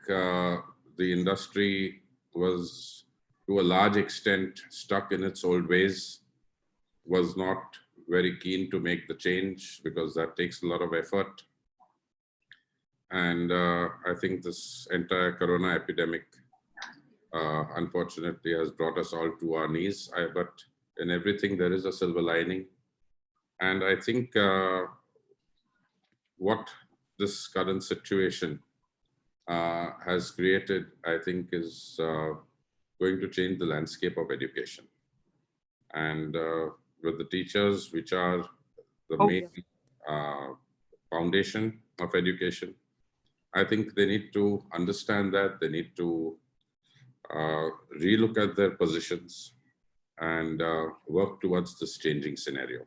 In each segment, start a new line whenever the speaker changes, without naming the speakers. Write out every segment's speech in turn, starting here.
the industry was to a large extent stuck in its old ways, was not very keen to make the change because that takes a lot of effort. And I think this entire corona epidemic, unfortunately, has brought us all to our knees. But in everything, there is a silver lining. And I think what this current situation has created, I think, is going to change the landscape of education. And with the teachers, which are the main foundation of education, I think they need to understand that. They need to relook at their positions and work towards this changing scenario.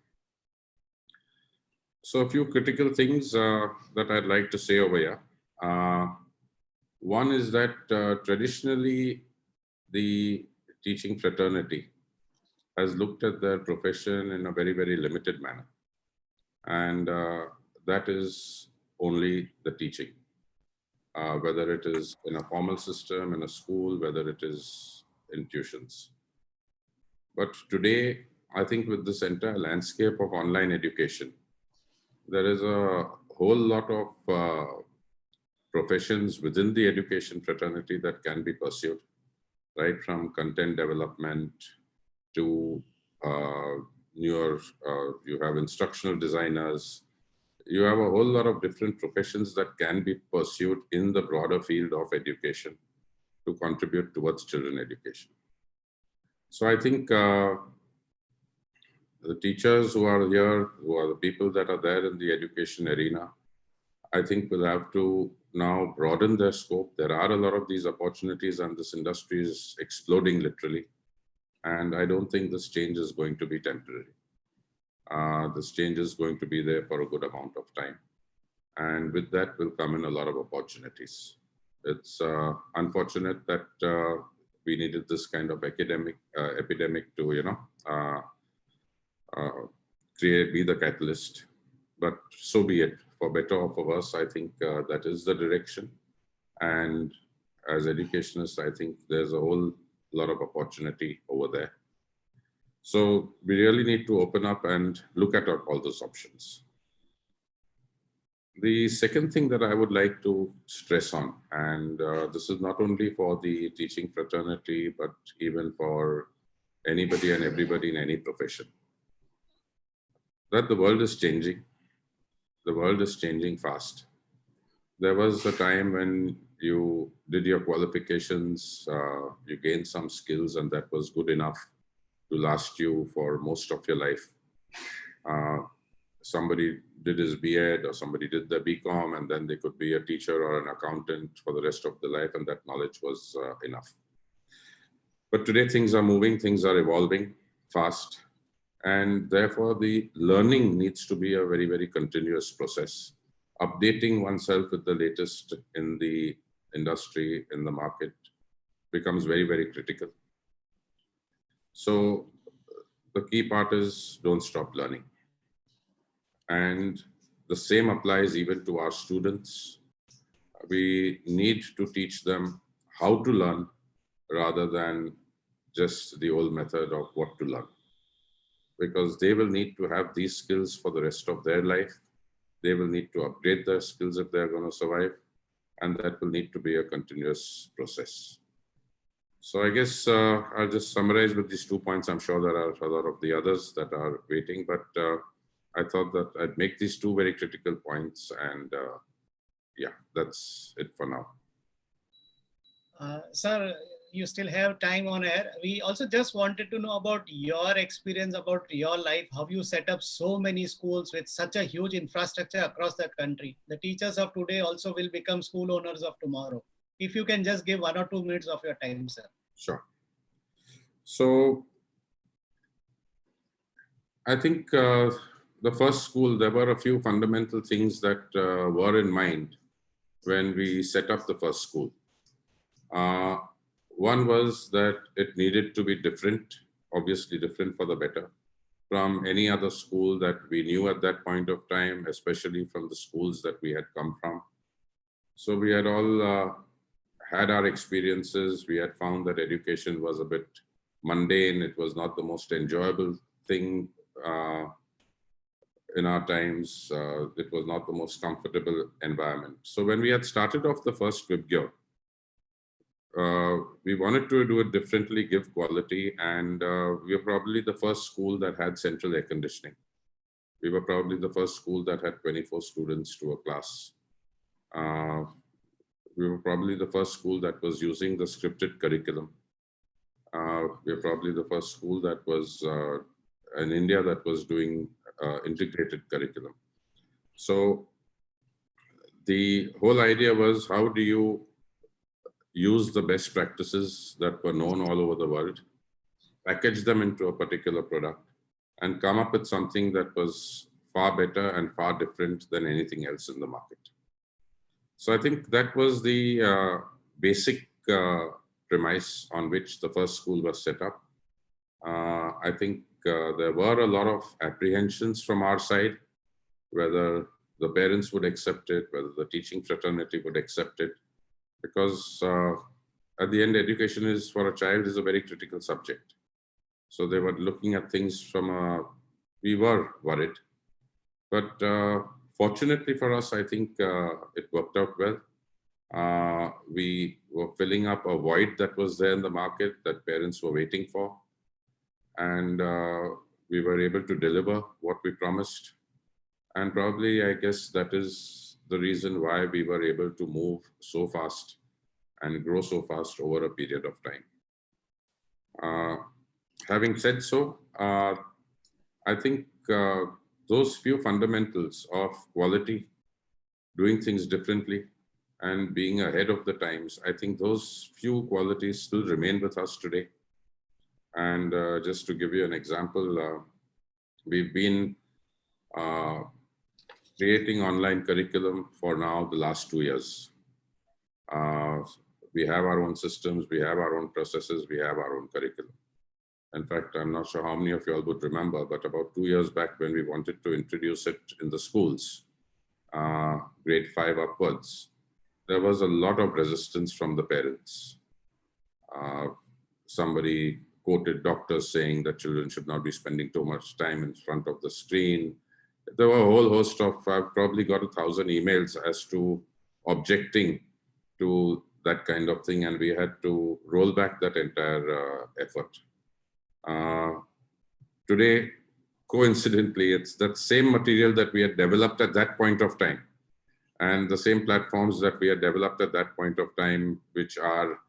So a few critical things that I'd like to say over here. One is that traditionally, the teaching fraternity has looked at their profession in a very, very limited manner. And that is only the teaching, whether it is in a formal system, in a school, whether it is in tuitions. But today, I think with this entire landscape of online education, there is a whole lot of professions within the education fraternity that can be pursued, right from content development to you have instructional designers. You have a whole lot of different professions that can be pursued in the broader field of education to contribute towards children education. So I think the teachers who are here, who are the people that are there in the education arena, I think will have to now broaden their scope. There are a lot of these opportunities and this industry is exploding literally. And I don't think this change is going to be temporary. This change is going to be there for a good amount of time. And with that will come in a lot of opportunities. It's unfortunate that we needed this kind of epidemic to, be the catalyst. But so be it. For better or for worse, I think that is the direction. And as educationists, I think there's a whole lot of opportunity over there. So we really need to open up and look at all those options. The second thing that I would like to stress on, and this is not only for the teaching fraternity, but even for anybody and everybody in any profession, that the world is changing. The world is changing fast. There was a time when you did your qualifications, you gained some skills, and that was good enough to last you for most of your life. Somebody did his B.Ed or somebody did their B.Com, and then they could be a teacher or an accountant for the rest of their life, and that knowledge was enough. But today things are moving, things are evolving fast, and therefore the learning needs to be a very, very continuous process. Updating oneself with the latest in the industry, in the market, becomes very, very critical. So the key part is don't stop learning. And the same applies even to our students. We need to teach them how to learn rather than just the old method of what to learn. Because they will need to have these skills for the rest of their life. They will need to upgrade their skills if they're going to survive. And that will need to be a continuous process. So I guess I'll just summarize with these 2 points. I'm sure there are a lot of the others that are waiting, but I thought that I'd make these 2 very critical points. And yeah, that's it for now.
Sir, you still have time on air. We also just wanted to know about your experience, about your life, how you set up so many schools with such a huge infrastructure across the country. The teachers of today also will become school owners of tomorrow. If you can just give 1 or 2 minutes of your time, sir.
Sure. So I think the first school, there were a few fundamental things that were in mind when we set up the first school. One was that it needed to be different, obviously different for the better, from any other school that we knew at that point of time, especially from the schools that we had come from. So we had all had our experiences. We had found that education was a bit mundane. It was not the most enjoyable thing in our times. It was not the most comfortable environment. So when we had started off the first WIBGYOR, we wanted to do it differently, give quality, and we were probably the first school that had central air conditioning. We were probably the first school that had 24 students to a class. We were probably the first school that was using the scripted curriculum. We were probably the first school that was in India that was doing integrated curriculum. So the whole idea was, how do you use the best practices that were known all over the world, package them into a particular product, and come up with something that was far better and far different than anything else in the market. So I think that was the basic premise on which the first school was set up. I think there were a lot of apprehensions from our side, whether the parents would accept it, whether the teaching fraternity would accept it, because at the end, education is for a child is a very critical subject. So they were looking at things from we were worried, but fortunately for us, I think it worked out well. We were filling up a void that was there in the market that parents were waiting for. And we were able to deliver what we promised. And probably, I guess that is the reason why we were able to move so fast and grow so fast over a period of time. Having said so, I think those few fundamentals of quality, doing things differently, and being ahead of the times, I think those few qualities still remain with us today. And just to give you an example, we've been creating online curriculum for now the last 2 years. We have our own systems, we have our own processes, we have our own curriculum. In fact, I'm not sure how many of you all would remember, but about 2 years back when we wanted to introduce it in the schools, grade 5 upwards, there was a lot of resistance from the parents. Somebody quoted doctors saying that children should not be spending too much time in front of the screen. There were a whole host of, I've probably got 1,000 emails as to objecting to that kind of thing, and we had to roll back that entire effort. Today, coincidentally, it's that same material that we had developed at that point of time, and the same platforms that we had developed at that point of time, which are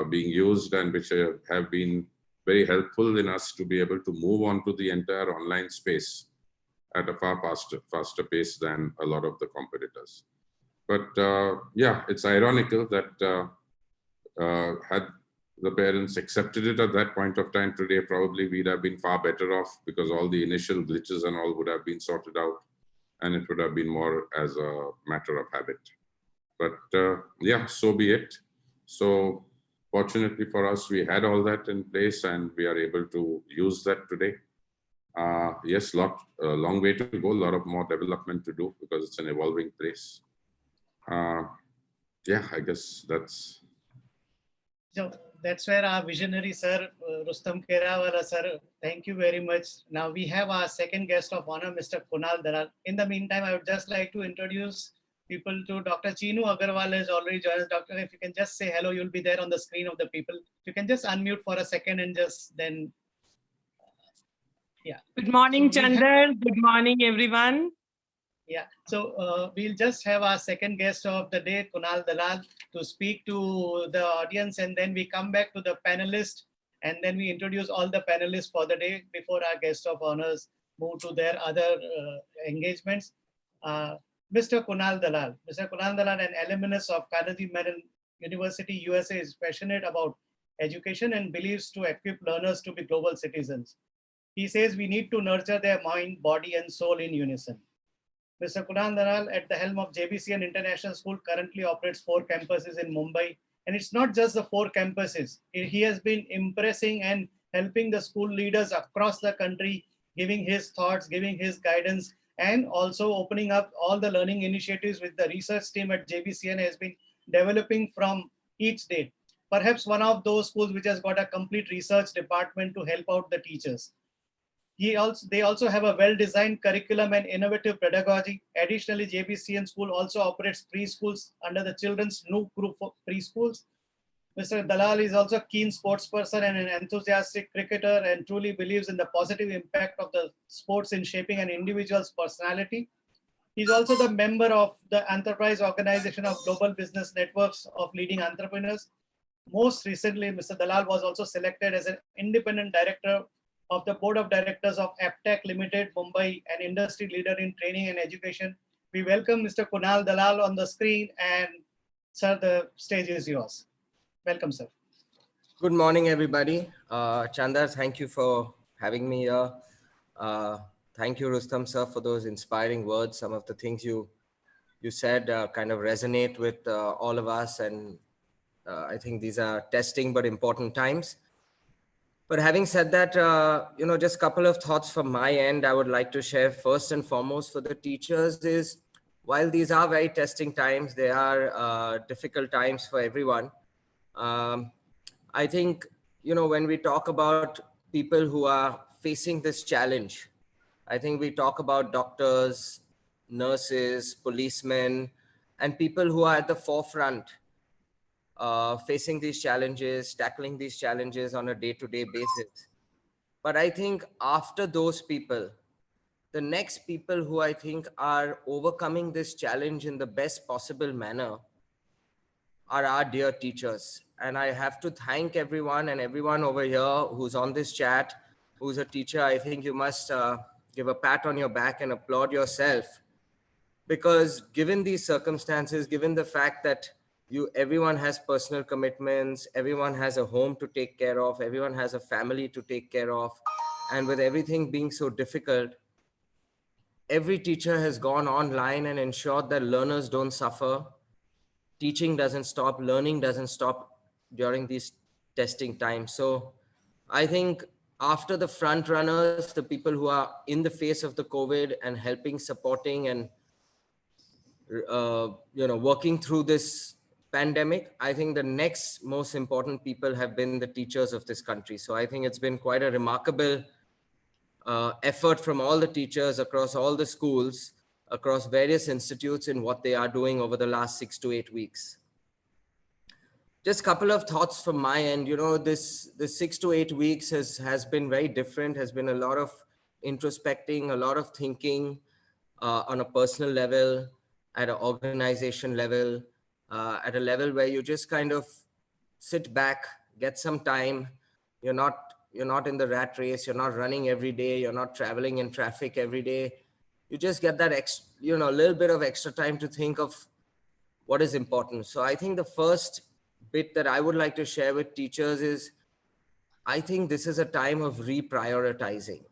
being used and which have been very helpful in us to be able to move on to the entire online space at a far faster pace than a lot of the competitors. But yeah, it's ironical that had the parents accepted it at that point of time, today probably we'd have been far better off, because all the initial glitches and all would have been sorted out, and it would have been more as a matter of habit. But yeah, so be it. So fortunately for us, we had all that in place and we are able to use that today. Yes, long way to go, a lot of more development to do, because it's an evolving place. Yeah, I guess that's...
So that's where our visionary sir, Rustam Kerawala sir, thank you very much. Now we have our second guest of honor, Mr. Kunal Dalal. In the meantime, I would just like to introduce people to Dr. Chinu Agarwal has already joined us. Doctor, if you can just say hello, you'll be there on the screen of the people. If you can just unmute for a second and just then, yeah.
Good morning,
So
Chandar. Good morning, everyone.
Yeah, so we'll just have our second guest of the day, Kunal Dalal, to speak to the audience, and then we come back to the panelists, and then we introduce all the panelists for the day before our guest of honors move to their other engagements. Mr. Kunal Dalal. Mr. Kunal Dalal, an alumnus of Carnegie Mellon University, USA, is passionate about education and believes to equip learners to be global citizens. He says we need to nurture their mind, body, and soul in unison. Mr. Kunal Dalal, at the helm of JBCN International School, currently operates 4 campuses in Mumbai. And it's not just the 4 campuses. He has been impressing and helping the school leaders across the country, giving his thoughts, giving his guidance, and also opening up all the learning initiatives with the research team at JBCN has been developing from each day. Perhaps one of those schools which has got a complete research department to help out the teachers. They also have a well-designed curriculum and innovative pedagogy. Additionally, JBCN School also operates preschools under the Children's New Group of Preschools. Mr. Dalal is also a keen sports person and an enthusiastic cricketer and truly believes in the positive impact of the sports in shaping an individual's personality. He's also the member of the Enterprise Organization of Global Business Networks of Leading Entrepreneurs. Most recently, Mr. Dalal was also selected as an independent director of the Board of Directors of Aptech Limited, Mumbai, an industry leader in training and education. We welcome Mr. Kunal Dalal on the screen, and sir, the stage is yours. Welcome, sir.
Good morning, everybody. Chanda, thank you for having me here. Thank you, Rustam sir, for those inspiring words. Some of the things you said kind of resonate with all of us, and I think these are testing but important times. But having said that, just a couple of thoughts from my end I would like to share. First and foremost for the teachers is, while these are very testing times, they are difficult times for everyone. I think, when we talk about people who are facing this challenge, I think we talk about doctors, nurses, policemen, and people who are at the forefront facing these challenges, tackling these challenges on a day-to-day basis. But I think after those people, the next people who I think are overcoming this challenge in the best possible manner are our dear teachers. And I have to thank everyone over here who's on this chat, who's a teacher. I think you must give a pat on your back and applaud yourself, because given these circumstances, given the fact that everyone has personal commitments, everyone has a home to take care of, everyone has a family to take care of, and with everything being so difficult, every teacher has gone online and ensured that learners don't suffer. Teaching doesn't stop, learning doesn't stop during these testing times. So I think after the front runners, the people who are in the face of the COVID and helping, supporting, and working through this pandemic, I think the next most important people have been the teachers of this country. So I think it's been quite a remarkable effort from all the teachers across all the schools, across various institutes, in what they are doing over the last 6 to 8 weeks. Just a couple of thoughts from my end. This 6 to 8 weeks has been very different, has been a lot of introspecting, a lot of thinking on a personal level, at an organization level, at a level where you just kind of sit back, get some time. You're not in the rat race. You're not running every day. You're not traveling in traffic every day. You just get that a little bit of extra time to think of what is important. So I think the first bit that I would like to share with teachers is, I think this is a time of reprioritizing.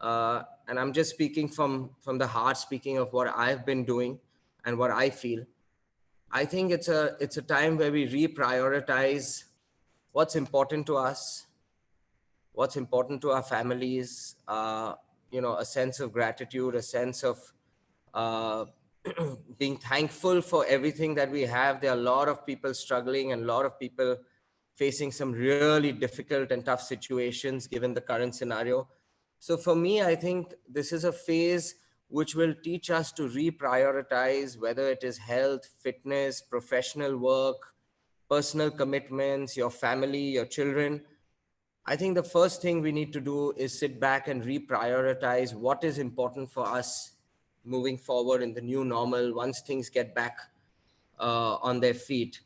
And I'm just speaking from the heart, speaking of what I've been doing and what I feel. I think it's a time where we reprioritize what's important to us, what's important to our families, a sense of gratitude, a sense of being thankful for everything that we have. There are a lot of people struggling and a lot of people facing some really difficult and tough situations given the current scenario. So for me, I think this is a phase which will teach us to reprioritize, whether it is health, fitness, professional work, personal commitments, your family, your children. I think the first thing we need to do is sit back and reprioritize what is important for us moving forward in the new normal once things get back on their feet.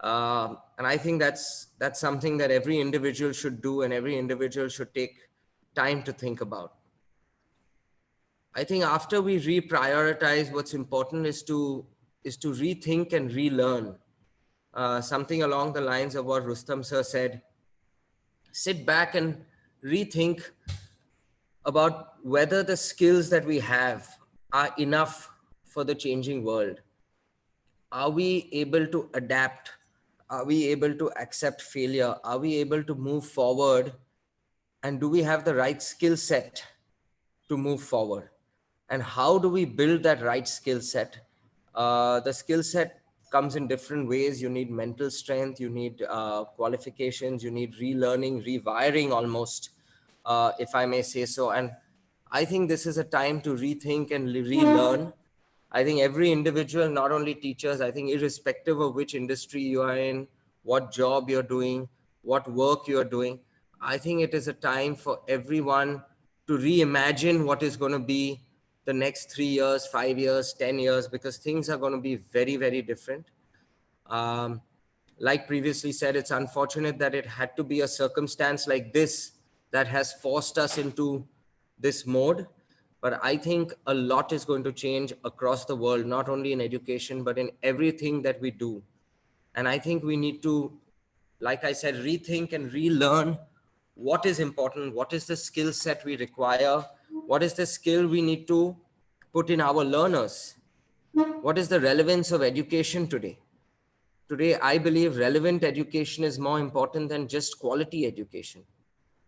And I think that's something that every individual should do, and every individual should take time to think about. I think after we reprioritize, what's important is to rethink and relearn. Something along the lines of what Rustam sir said. Sit back and rethink about whether the skills that we have are enough for the changing world. Are we able to adapt? Are we able to accept failure? Are we able to move forward? And do we have the right skill set to move forward? And how do we build that right skill set? The skill set comes in different ways. You need mental strength, you need qualifications, you need relearning, rewiring almost, if I may say so. And I think this is a time to rethink and relearn. I think every individual, not only teachers, I think irrespective of which industry you are in, what job you're doing, what work you're doing, I think it is a time for everyone to reimagine what is going to be the next 3 years, 5 years, 10 years, because things are going to be very, very different. Like previously said, it's unfortunate that it had to be a circumstance like this that has forced us into this mode. But I think a lot is going to change across the world, not only in education, but in everything that we do. And I think we need to, like I said, rethink and relearn what is important, what is the skill set we require, what is the skill we need to put in our learners, what is the relevance of education today. Today, I believe relevant education is more important than just quality education.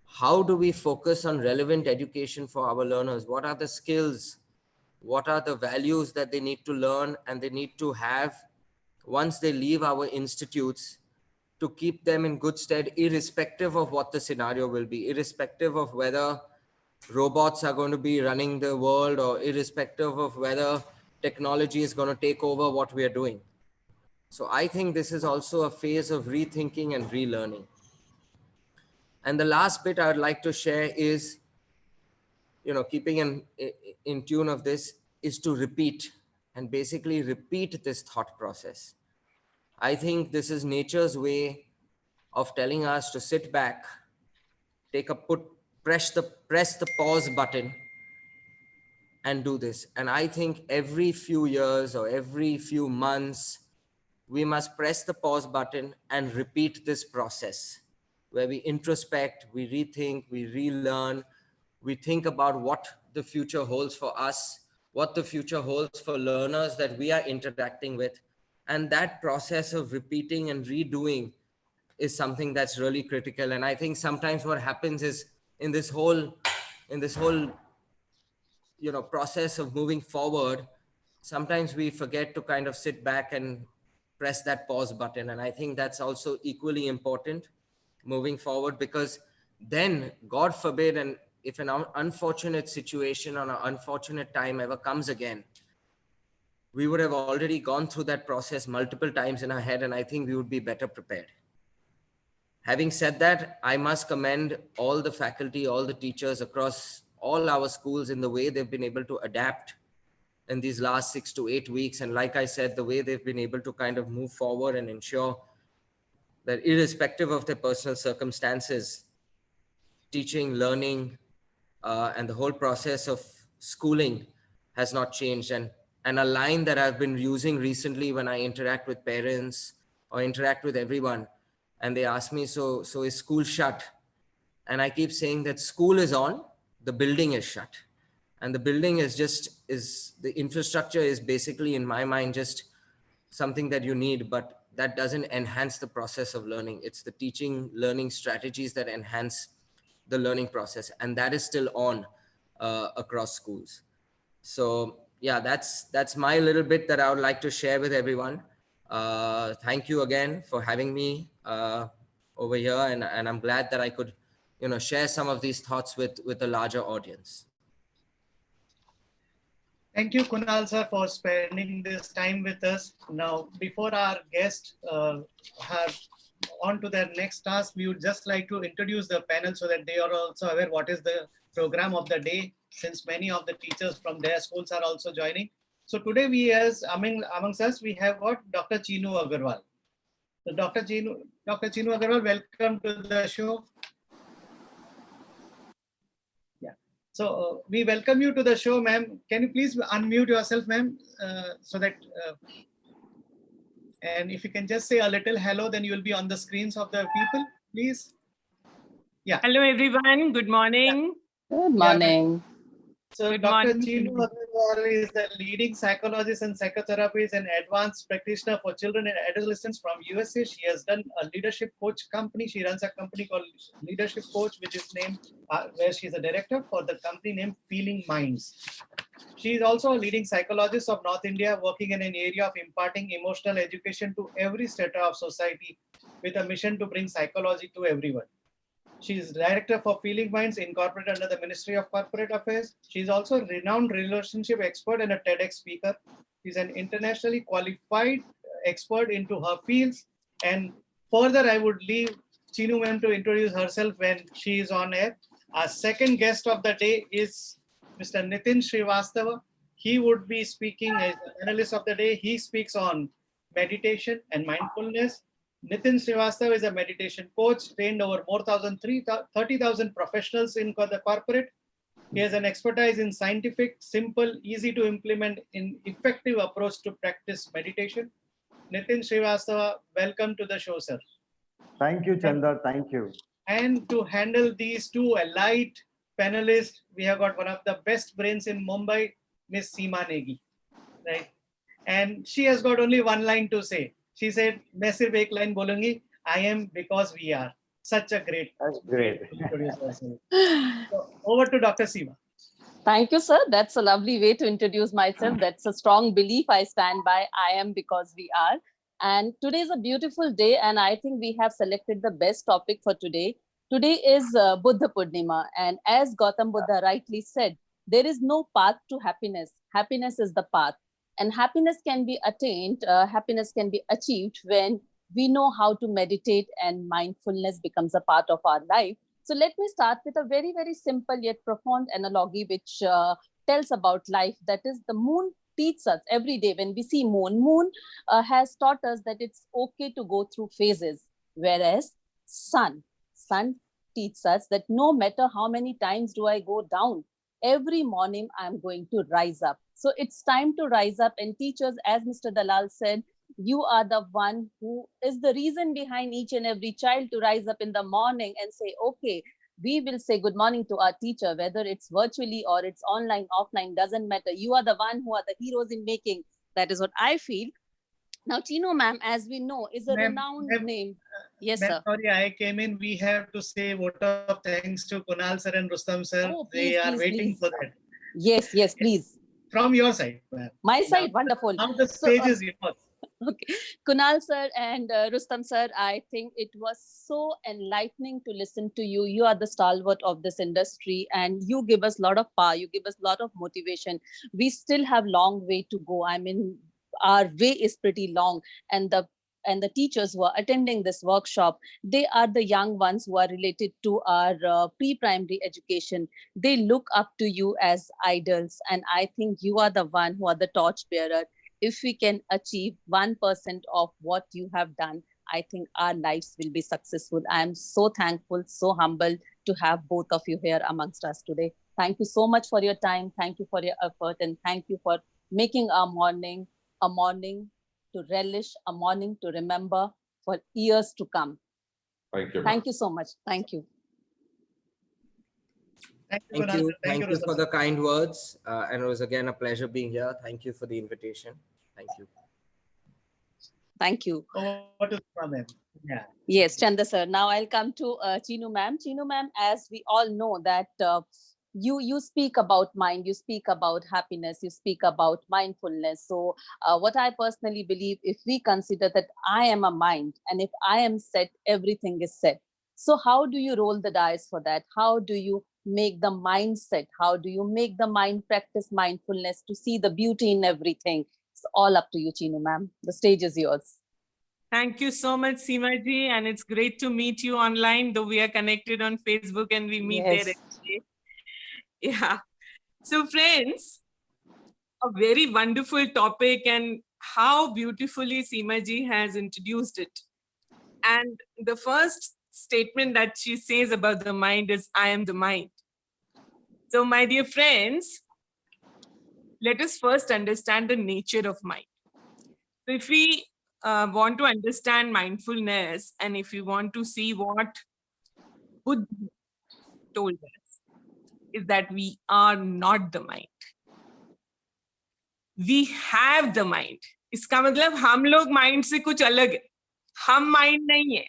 How do we focus on relevant education for our learners? What are the skills? What are the values that they need to learn and they need to have once they leave our institutes to keep them in good stead, irrespective of what the scenario will be, irrespective of whether robots are going to be running the world or irrespective of whether technology is going to take over what we are doing. So I think this is also a phase of rethinking and relearning. And the last bit I would like to share is, keeping in tune of this, is to repeat and basically repeat this thought process. I think this is nature's way of telling us to sit back, press the pause button and do this. And I think every few years or every few months, we must press the pause button and repeat this process where we introspect, we rethink, we relearn, we think about what the future holds for us, what the future holds for learners that we are interacting with. And that process of repeating and redoing is something that's really critical. And I think sometimes what happens is in this whole process of moving forward, sometimes we forget to kind of sit back and press that pause button. And I think that's also equally important moving forward, because then, God forbid, and if an unfortunate situation or an unfortunate time ever comes again, we would have already gone through that process multiple times in our head, and I think we would be better prepared. Having said that, I must commend all the faculty, all the teachers across all our schools in the way they've been able to adapt in these last 6 to 8 weeks. And like I said, the way they've been able to kind of move forward and ensure that irrespective of their personal circumstances, teaching, learning, and the whole process of schooling has not changed. And a line that I've been using recently when I interact with parents or interact with everyone, and they ask me, so is school shut? And I keep saying that school is on, the building is shut. And the building is the infrastructure is basically, in my mind, just something that you need, but that doesn't enhance the process of learning. It's the teaching, learning strategies that enhance the learning process. And that is still on across schools. So yeah, that's my little bit that I would like to share with everyone. Thank you again for having me over here. And I'm glad that I could, share some of these thoughts with a larger audience.
Thank you, Kunal sir, for spending this time with us. Now, before our guests have on to their next task, we would just like to introduce the panel so that they are also aware what is the program of the day, since many of the teachers from their schools are also joining. So today amongst us, we have got Dr. Chinu Agarwal. So Dr. Chinu Agarwal, welcome to the show. So we welcome you to the show, ma'am. Can you please unmute yourself, ma'am, so that, and if you can just say a little hello, then you will be on the screens of the people, please. Yeah.
Hello, everyone. Good morning.
Good morning.
So
Good
Dr.
morning.
Chinu Agarwal is the leading psychologist and psychotherapist and advanced practitioner for children and adolescents from USA. She has done a leadership coach company. She runs a company called Leadership Coach, which is named, where she's a director for the company named Feeling Minds. She is also a leading psychologist of North India, working in an area of imparting emotional education to every strata of society with a mission to bring psychology to everyone. She is Director for Feeling Minds Incorporated under the Ministry of Corporate Affairs. She is also a renowned relationship expert and a TEDx speaker. She is an internationally qualified expert into her fields. And further, I would leave Chinu ma'am to introduce herself when she is on air. Our second guest of the day is Mr. Nitin Srivastava. He would be speaking as the analyst of the day. He speaks on meditation and mindfulness. Nitin Srivastava is a meditation coach, trained over more than 30,000 professionals in the corporate. He has an expertise in scientific, simple, easy to implement, in effective approach to practice meditation. Nitin Srivastava, welcome to the show, sir.
Thank you, Chandar. Thank you.
And to handle these two elite panelists, we have got one of the best brains in Mumbai, Miss Seema Negi, right? And she has got only one line to say. She said, "मैं सिर्फ एक line बोलूँगी, I am because we are." Such a great.
That's great.
So, over to Dr. Seema.
Thank you, sir. That's a lovely way to introduce myself. That's a strong belief I stand by. I am because we are. And today is a beautiful day, and I think we have selected the best topic for today. Today is Buddha Purnima, and as Gautam Buddha rightly said, there is no path to happiness. Happiness is the path, and happiness can be attained, happiness can be achieved when we know how to meditate and mindfulness becomes a part of our life. So let me start with a very, very simple yet profound analogy which tells about life. That is, the moon teaches us every day when we see moon has taught us that it's okay to go through phases, whereas sun teaches us that no matter how many times do I go down, every morning I'm going to rise up. So it's time to rise up and teach us, as Mr. Dalal said, you are the one who is the reason behind each and every child to rise up in the morning and say, okay, we will say good morning to our teacher, whether it's virtually or it's online, offline, doesn't matter. You are the one who are the heroes in making. That is what I feel. Now, Chino ma'am, as we know, is a renowned name. Yes, sir.
Sorry, I came in. We have to say vote of thanks to Kunal sir and Rustam sir.
Oh, please,
they are
please,
waiting
please.
for that.
Yes, please.
From your side, ma'am.
My side, wonderful.
Now the stage is yours.
Okay, Kunal sir and Rustam sir, I think it was so enlightening to listen to you. You are the stalwart of this industry and you give us a lot of power. You give us a lot of motivation. We still have long way to go. I mean, our way is pretty long, and the teachers who are attending this workshop, they are the young ones who are related to our pre-primary education. They look up to you as idols, and I think you are the one who are the torch bearer. If we can achieve 1% of what you have done, I think our lives will be successful. I am so thankful, so humbled to have both of you here amongst us today. Thank you so much for your time. Thank you for your effort. And thank you for making our morning a morning to relish, a morning to remember for years to come.
Thank you.
Thank you so much. Thank you.
Thank
you for the kind words. And it was again a pleasure being here. Thank you for the invitation. Thank you.
Thank you.
Over to ma'am. Yeah.
Yes, Chanda sir. Now I'll come to Chinu ma'am. Chinu ma'am, as we all know that you speak about mind, you speak about happiness, you speak about mindfulness. So what I personally believe, if we consider that I am a mind, and if I am set, everything is set. So how do you roll the dice for that? How do you make the mindset? How do you make the mind practice mindfulness to see the beauty in everything? It's all up to you, Chinu ma'am. The stage is yours.
Thank you so much, Seema ji, and it's great to meet you online, though we are connected on Facebook and we meet there every day. Yeah. So friends, a very wonderful topic, and how beautifully Seema ji has introduced it. And the first statement that she says about the mind is, I am the mind. So my dear friends, let us first understand the nature of mind. So if we want to understand mindfulness, and if we want to see what Buddha told us, is that we are not the mind. We have the mind. इसका मतलब हम लोग mind से कुछ अलग है. हम mind नहीं है.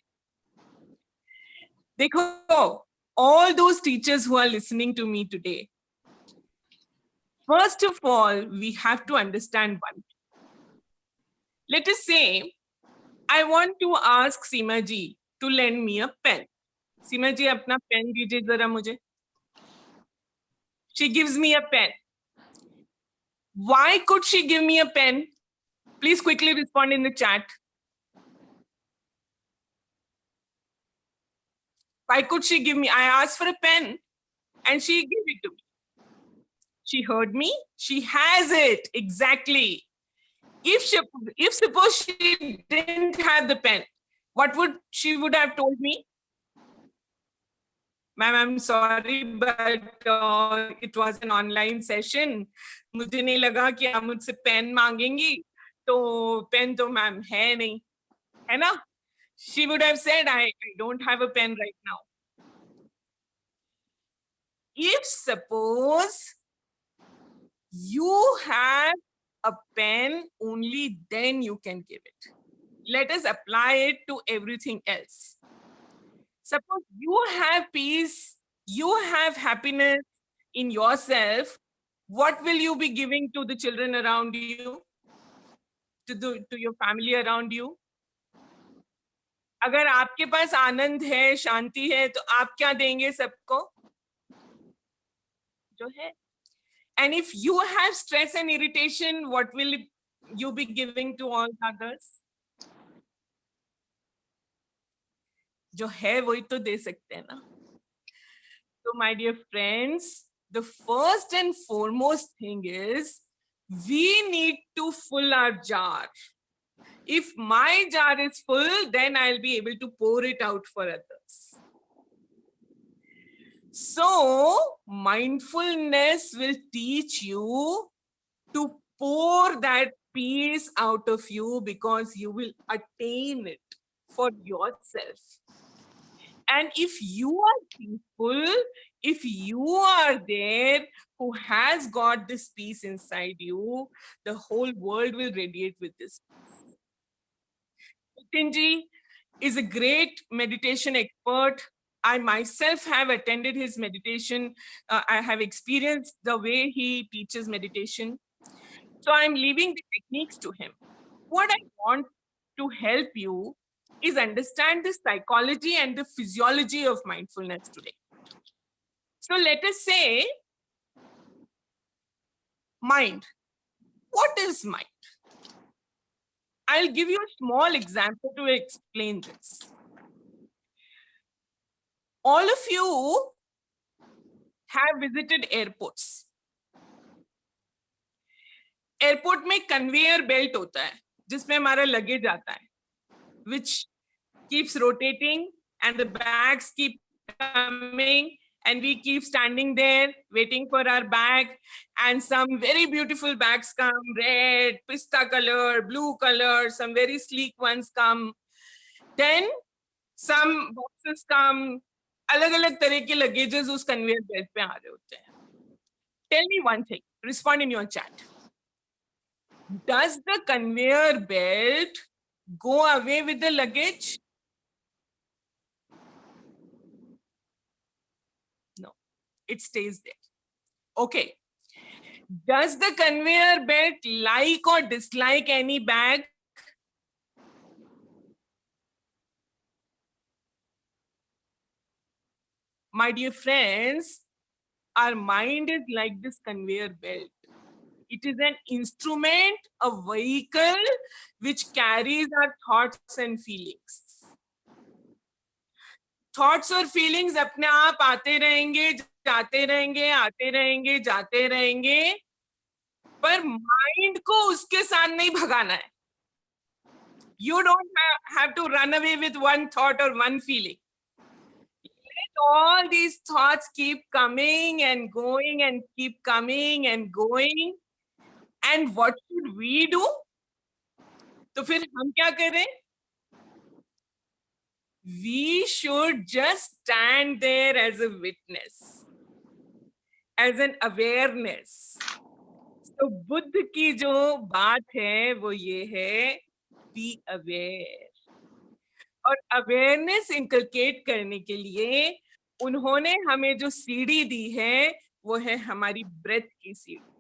देखो, all those teachers who are listening to me today, First of all, we have to understand one thing. Let us say, I want to ask Seema ji to lend me a pen. Seema ji, apna pen दीजिए जरा मुझे. She gives me a pen. Why could she give me a pen? Please quickly respond in the chat. Why could she give me? I asked for a pen and she gave it to me. She heard me. She has it. Exactly. If suppose she didn't have the pen, what would she would have told me? Ma'am, I'm sorry, but it was an online session. मुझे नहीं लगा कि आप मुझसे pen मांगेंगी, तो pen तो ma'am है नहीं, है ना? She would have said, I don't have a pen right now. If suppose you have a pen, only then you can give it. Let us apply it to everything else. Suppose you have peace, you have happiness in yourself, what will you be giving to the children around you, to your family around you? अगर आपके पास आनंद है, शांति है, तो आप क्या देंगे सबको? जो है. And if you have stress and irritation, what will you be giving to all others? जो है वही तो दे सकते हैं ना. So my dear friends, the first and foremost thing is we need to fill our jar. If my jar is full, then I'll be able to pour it out for others. So mindfulness will teach you to pour that peace out of you because you will attain it for yourself. And if you are peaceful, if you are there who has got this peace inside you, the whole world will radiate with this. Nitinji is a great meditation expert. I myself have attended his meditation. I have experienced the way he teaches meditation. So I'm leaving the techniques to him. What I want to help you is understand the psychology and the physiology of mindfulness today. So let us say, mind. What is mind? I'll give you a small example to explain this. All of you have visited airports. Airport में conveyor belt होता है, जिसमें हमारा luggage आता है, which keeps rotating and the bags keep coming and we keep standing there waiting for our bag, and some very beautiful bags come, red, pista color, blue color, some very sleek ones come. Then some boxes come, अलग-अलग तरह के luggages उस conveyor belt पे आ रहे होते हैं. Tell me one thing, respond in your chat. Does the conveyor belt go away with the luggage? No, it stays there. Okay. Does the conveyor belt like or dislike any bag? My dear friends, our mind is like this conveyor belt. It is an instrument, a vehicle which carries our thoughts and feelings. Thoughts और feelings अपने आप आते रहेंगे, जाते रहेंगे, आते रहेंगे, जाते रहेंगे, पर mind को उसके साथ नहीं भगाना है. You don't have to run away with one thought or one feeling. Let all these thoughts keep coming and going and keep coming and going. And what should we do? तो फिर हम क्या करें? We should just stand there as a witness, as an awareness. So Buddha की जो बात है वो ये है, be aware. और awareness inculcate करने के लिए उन्होंने हमें जो सीढ़ी दी है वो है हमारी breath की सीढ़ी.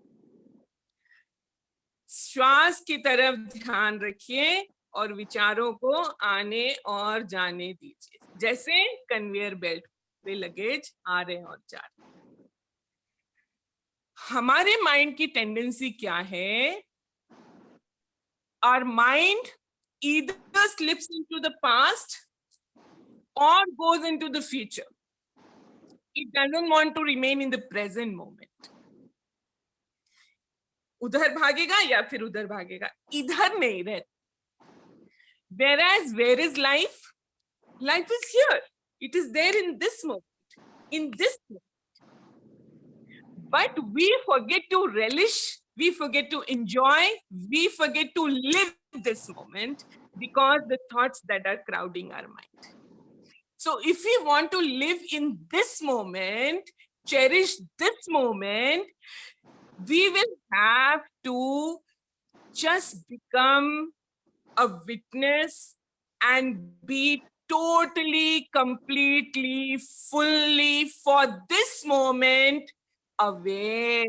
श्वास की तरफ ध्यान रखिए और विचारों को आने और जाने दीजिए, जैसे कन्वेयर बेल्ट पे लगेज आ रहे हैं और जा रहे हैं। हमारे माइंड की टेंडेंसी क्या है? Our mind either slips into the past or goes into the future. It doesn't want to remain in the present moment. उधर भागेगा या फिर उधर भागेगा, इधर नहीं रहता. Whereas, where is life? Life is here. It is there in this moment, in this moment. But we forget to relish, we forget to enjoy, we forget to live this moment because the thoughts that are crowding our mind. So if we want to live in this moment, cherish this moment, we will have to just become a witness and be totally, completely, fully for this moment aware.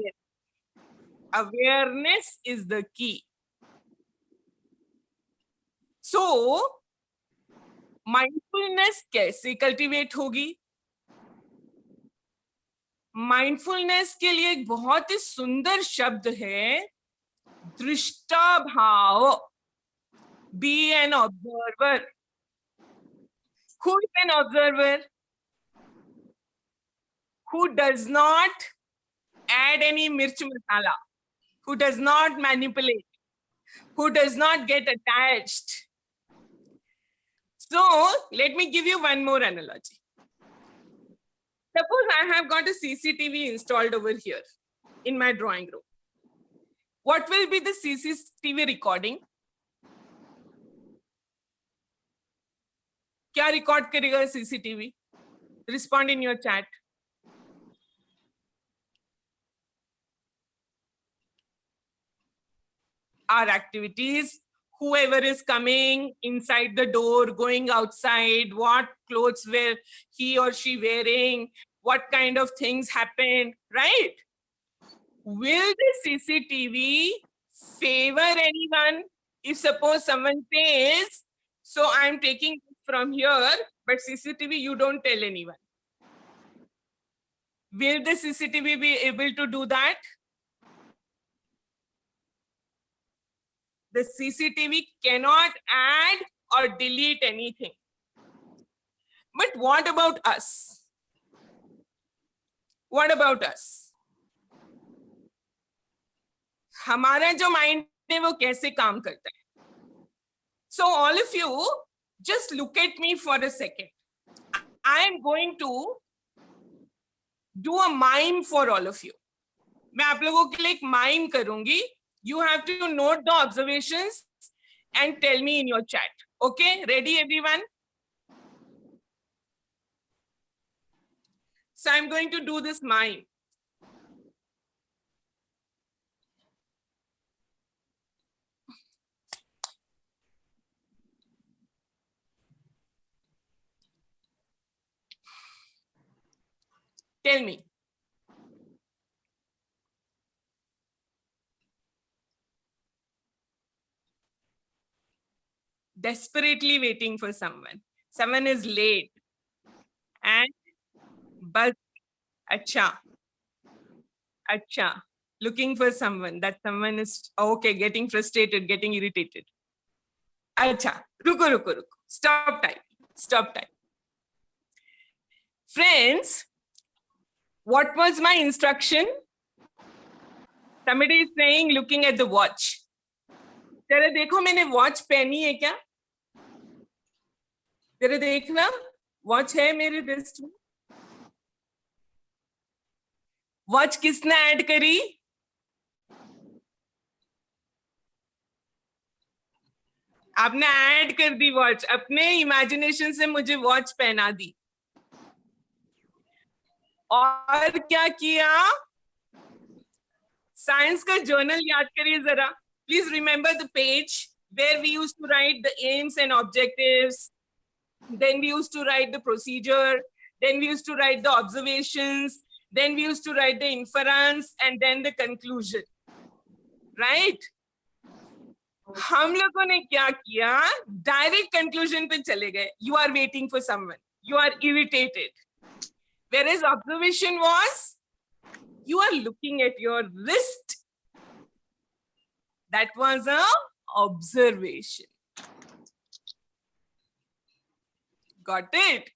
Awareness is the key. So, mindfulness कैसे cultivate होगी? Mindfulness के लिए एक बहुत ही सुंदर शब्द है दृष्टा भाव. Be an observer. Who is an observer? Who does not add any mirch masala, who does not manipulate, who does not get attached. So let me give you one more analogy. Suppose I have got a CCTV installed over here in my drawing room. What will be the CCTV recording? क्या record करेगा CCTV? Respond in your chat. Our activities, whoever is coming inside the door, going outside, what clothes were he or she wearing, what kind of things happened, right? Will the CCTV favor anyone? If suppose someone says, so I'm taking from here, but CCTV you don't tell anyone. Will the CCTV be able to do that? The CCTV cannot add or delete anything. But what about us? What about us? हमारा जो mind है वो कैसे काम करता है? So all of you, just look at me for a second. I am going to do a mime for all of you. मैं आप लोगों के लिए एक mime करूंगी. You have to note the observations and tell me in your chat. Okay, ready everyone? So I'm going to do this mime. Tell me. Desperately waiting for someone. Someone is late. And but acha. Looking for someone. That someone is okay, getting frustrated, getting irritated. Acha. Ruko. Stop time. Friends, what was my instruction? Somebody is saying looking at the watch. जरा देखो मैंने watch पहनी है क्या? जरा देखना, watch है मेरे रिस्ट में. वॉच किसने ऐड करी? आपने ऐड कर दी वॉच, अपने इमेजिनेशन से मुझे वॉच पहना दी. और क्या किया? साइंस का जर्नल याद करिए जरा. Please remember the page where we used to write the aims and objectives. Then we used to write the procedure. Then we used to write the observations. Then we used to write the inference and then the conclusion. Right? हम लोगों ने क्या किया, direct conclusion पे चले गए. You are waiting for someone. You are irritated. Whereas observation was, you are looking at your wrist. That was a observation. Got it?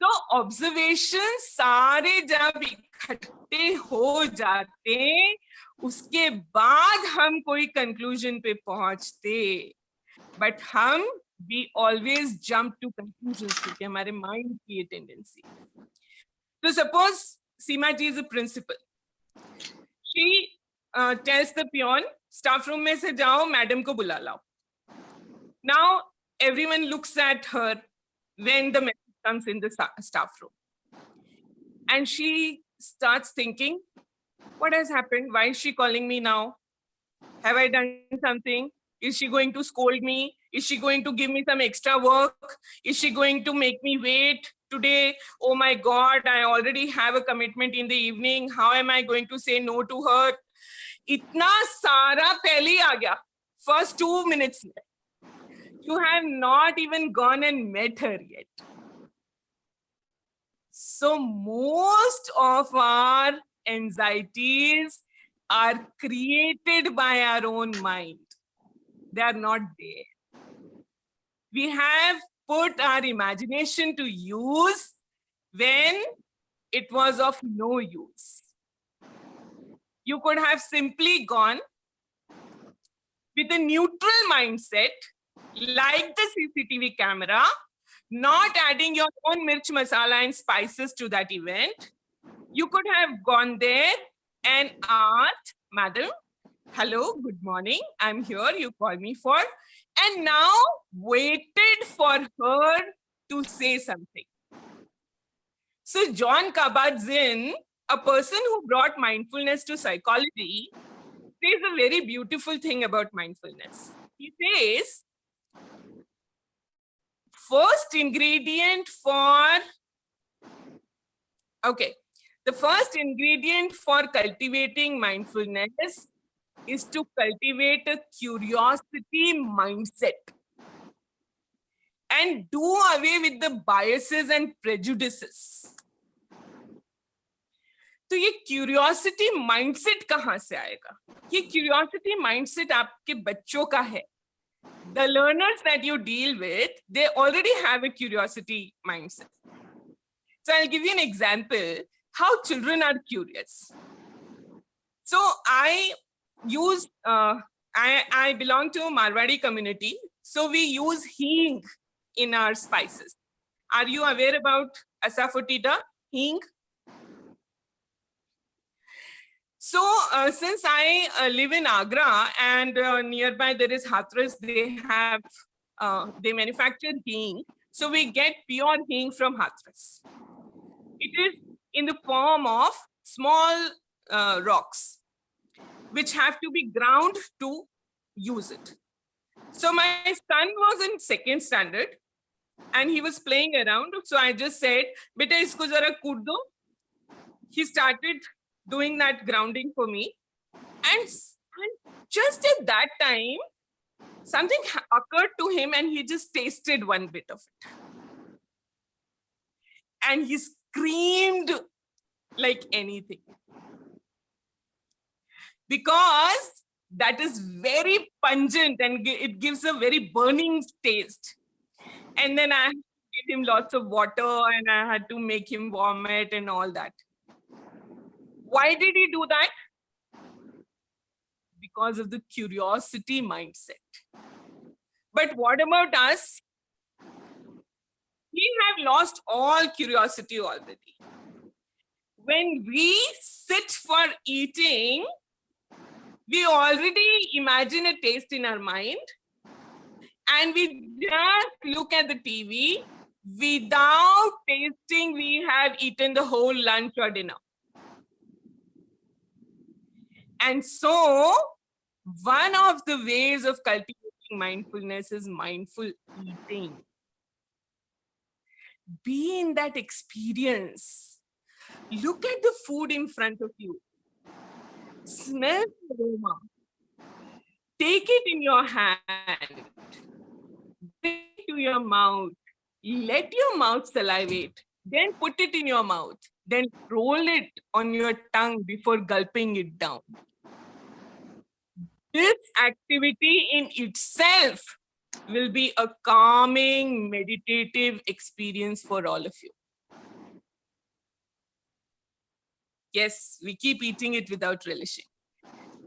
So observation सारे जब इकट्ठे हो जाते, उसके बाद हम कोई कंक्लूजन पे पहुंचते. बट हम we always jump to conclusions क्योंकि हमारे माइंड की ये tendency. So suppose Seema ji is a principal. She tells the peon, staff room में से जाओ, मैडम को बुला लाओ. Now everyone looks at her when the message comes in the staff room. And she starts thinking, what has happened? Why is she calling me now? Have I done something? Is she going to scold me? Is she going to give me some extra work? Is she going to make me wait today? Oh my God, I already have a commitment in the evening. How am I going to say no to her? Itna sara pehle hi aa gaya. First 2 minutes. You have not even gone and met her yet. So most of our anxieties are created by our own mind. They are not there. We have put our imagination to use when it was of no use. You could have simply gone with a neutral mindset, like the CCTV camera, not adding your own mirch masala and spices to that event. You could have gone there and asked, Madam, hello, good morning. I'm here. You called me for. And now waited for her to say something. So John Kabat-Zinn, a person who brought mindfulness to psychology, says a very beautiful thing about mindfulness. He says, the first ingredient for cultivating mindfulness is to cultivate a curiosity mindset and do away with the biases and prejudices. तो ये curiosity mindset कहाँ से आएगा? ये curiosity mindset आपके बच्चों का है. The learners that you deal with, they already have a curiosity mindset. So I'll give you an example how children are curious. So I belong to a Marwadi community. So we use hing in our spices. Are you aware about asafoetida, hing? So since I live in Agra and nearby there is Hathras, they manufacture hing. So we get pure hing from Hathras. It is in the form of small rocks, which have to be ground to use it. So my son was in 2nd standard and he was playing around. So I just said, beta isko zara kood do. He started doing that grounding for me. And just at that time, something occurred to him and he just tasted one bit of it. And he screamed like anything. Because that is very pungent and it gives a very burning taste. And then I gave him lots of water and I had to make him vomit and all that. Why did he do that? Because of the curiosity mindset. But what about us? We have lost all curiosity already. When we sit for eating, we already imagine a taste in our mind and we just look at the TV. Without tasting, we have eaten the whole lunch or dinner. And so, one of the ways of cultivating mindfulness is mindful eating. Be in that experience. Look at the food in front of you. Smell the aroma. take it in your hand, bring it to your mouth, let your mouth salivate, then put it in your mouth, then roll it on your tongue before gulping it down. This activity in itself will be a calming, meditative experience for all of you. Yes, we keep eating it without relishing.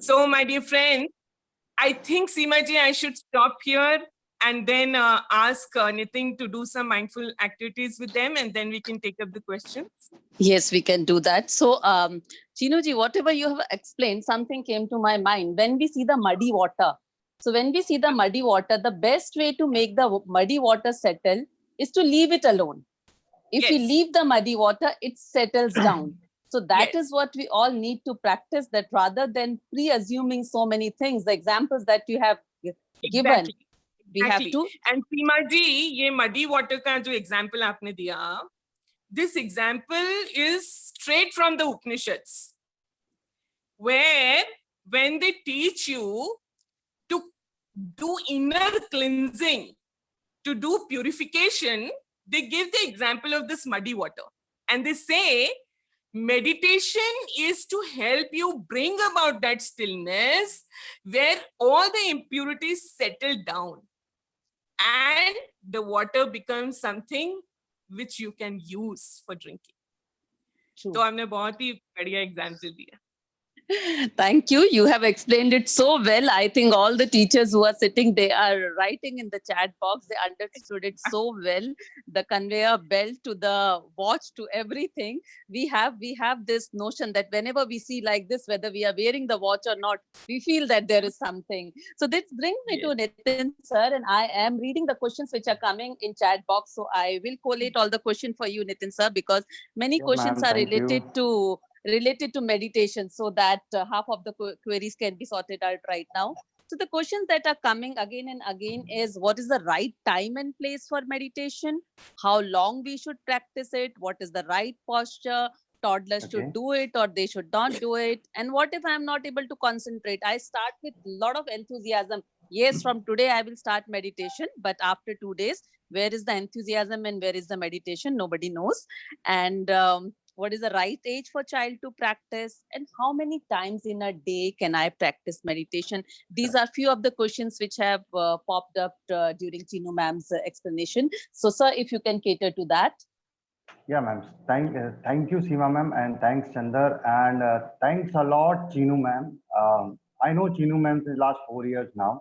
So, my dear friend, I think, Seemaji, I should stop here and then ask Nitin to do some mindful activities with them, and then we can take up the questions.
Yes, we can do that. So, Chinuji, whatever you have explained, something came to my mind. When we see the muddy water, so when we see the muddy water, the best way to make the muddy water settle is to leave it alone. If we
Yes.
leave the muddy water, it settles down. So that
Yes.
is what we all need to practice, that rather than pre-assuming so many things, the examples that you have given, we have to.
And Seemaji, ये muddy water का जो example आपने दिया, this example is straight from the Upanishads, where when they teach you to do inner cleansing, to do purification, they give the example of this muddy water. And they say, meditation is to help you bring about that stillness where all the impurities settle down and the water becomes something which you can use for drinking.
True.
तो हमने बहुत ही बढ़िया example दिया.
Thank you. You have explained it so well. I think all the teachers who are sitting, they are writing in the chat box. They understood it so well. The conveyor belt to the watch to everything. We have this notion that whenever we see like this, whether we are wearing the watch or not, we feel that there is something. So this brings me to Nitin sir, and I am reading the questions which are coming in chat box. So I will collate all the questions for you, Nitin sir, because many questions are related to meditation, so that half of the queries can be sorted out right now. So the questions that are coming again and again is, what is the right time and place for meditation? How long we should practice it? What is the right posture? Toddlers should do it or they should not do it? And what if I'm not able to concentrate? I start with a lot of enthusiasm. Yes, from today I will start meditation, but after 2 days, where is the enthusiasm and where is the meditation? Nobody knows. And what is the right age for child to practice, and how many times in a day can I practice meditation? These are few of the questions which have popped up during Chinu ma'am's explanation. So sir, if you can cater to that.
Yeah, ma'am. Thank you, Seema ma'am, and thanks, Chandar, and thanks a lot, Chinu ma'am. I know Chinu ma'am since last 4 years now.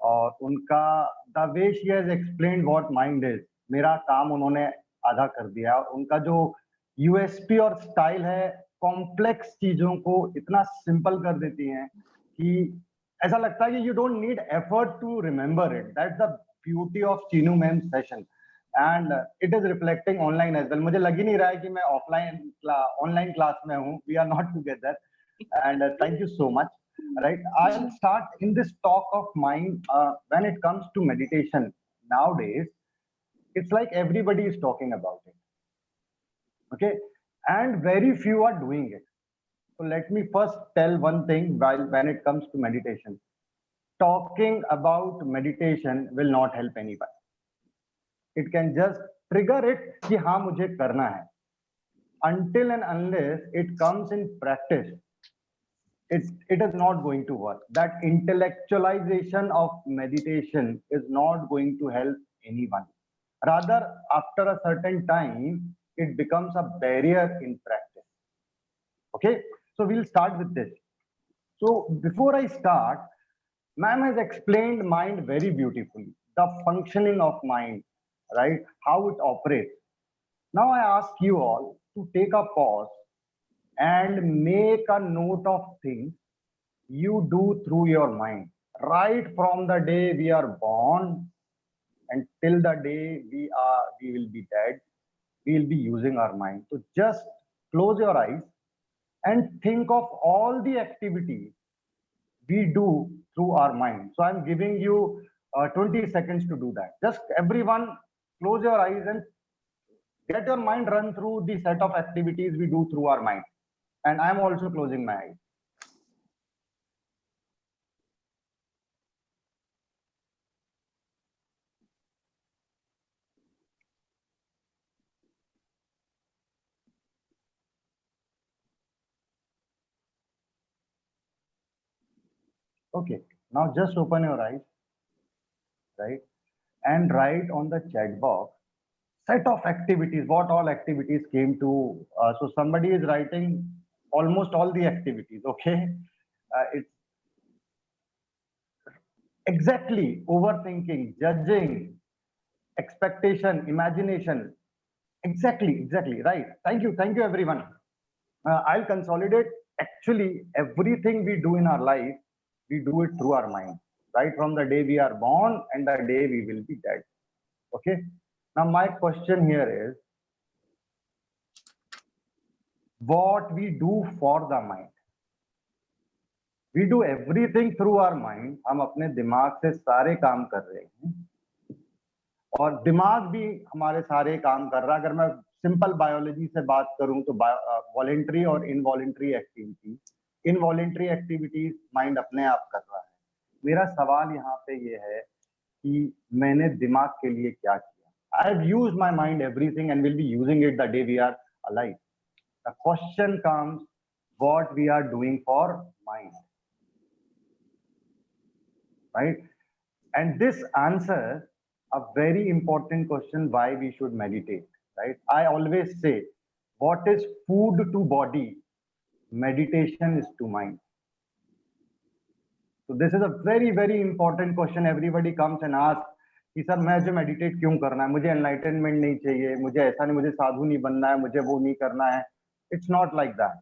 और उनका the way she has explained what mind is, मेरा काम उन्होंने आधा कर दिया. उनका जो USP और स्टाइल है, कॉम्प्लेक्स चीजों को इतना सिंपल कर देती हैं कि ऐसा लगता है कि you don't need effort to remember it. That's the beauty of Chinu ma'am session, and it is reflecting online as well. मुझे लग ही नहीं रहा है कि मैं ऑनलाइन क्लास में हूँ. We are not together, and thank you so much. Right, I'll start in this talk of mind. When it comes to meditation nowadays, it's like everybody is talking about it. Okay, and very few are doing it. So let me first tell one thing. When it comes to meditation, talking about meditation will not help anybody. It can just trigger it कि हाँ मुझे करना है. Until and unless it comes in practice, it is not going to work. That intellectualization of meditation is not going to help anyone. Rather, after a certain time, it becomes a barrier in practice. Okay, so we'll start with this. So before I start, ma'am has explained mind very beautifully, the functioning of mind, right? How it operates. Now I ask you all to take a pause and make a note of things you do through your mind, right from the day we are born and till the day we will be dead. We will be using our mind. So just close your eyes and think of all the activities we do through our mind. So I'm giving you 20 seconds to do that. Just everyone close your eyes and get your mind run through the set of activities we do through our mind. And I'm also closing my eyes. Okay, now just open your eyes, right? And write on the chat box set of activities, what all activities came to, so somebody is writing almost all the activities, okay? It's exactly overthinking, judging, expectation, imagination. Exactly, right. Thank you everyone. I'll consolidate. Actually, everything we do in our life, we do it through our mind, right? From the day we are born and the day we will be dead. Okay. Now, my question here is, what we do for the mind? We do everything through our mind. हम अपने दिमाग से सारे काम कर रहे हैं और दिमाग भी हमारे सारे काम कर रहा है. अगर मैं सिंपल बायोलॉजी से बात करूं तो वॉलेंट्री और इनवॉलेंट्री एक्टिविटीज माइंड अपने आप कर रहा है. मेरा सवाल यहाँ पे ये है कि मैंने दिमाग के लिए क्या किया. I have used my mind everything and will be using it the day we are alive. The question comes, what we are doing for mind, right? And this answers a very important question, why we should meditate, right? I always say, what is food to body? Meditation is to mind. So this is a very, very important question. Everybody comes and asks कि sir मैं जो meditate क्यों करना है, मुझे enlightenment नहीं चाहिए, मुझे ऐसा नहीं, मुझे साधु नहीं बनना है, मुझे वो नहीं करना है. It's not like that.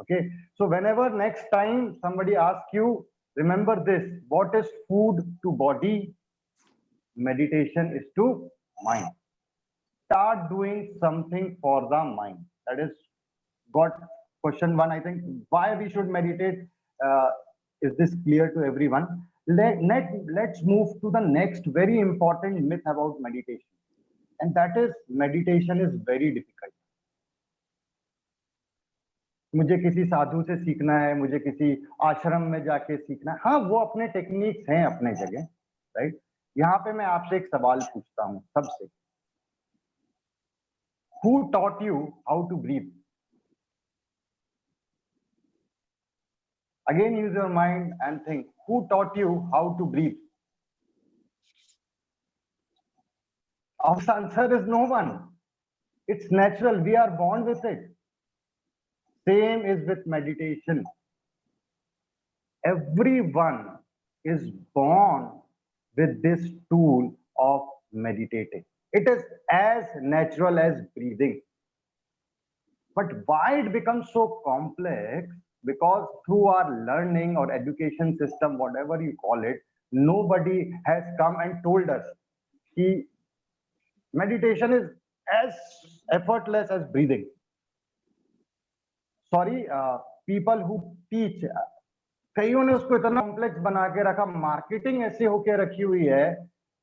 Okay, so whenever next time somebody asks you, remember this, what is food to body? Meditation is to mind. Start doing something for the mind. That is got question one. I think why we should meditate. Is this clear to everyone? Let's move to the next very important myth about meditation, and that is meditation is very difficult. मुझे किसी साधु से सीखना है, मुझे किसी आश्रम में जाके सीखना है. हाँ, वो अपने टेक्निक्स हैं अपने जगह, राइट? यहाँ पे मैं आपसे एक सवाल पूछता हूँ सबसे. Who taught you how to breathe? Again, use your mind and think, who taught you how to breathe? Our answer is no one. It's natural. We are born with it. Same is with meditation. Everyone is born with this tool of meditating. It is as natural as breathing. But why it becomes so complex? Because through our learning or education system, whatever you call it, nobody has come and told us that meditation is as effortless as breathing. Sorry, people who teach, कईयों ने उसको इतना complex बना के रखा, marketing ऐसे होके रखी हुई है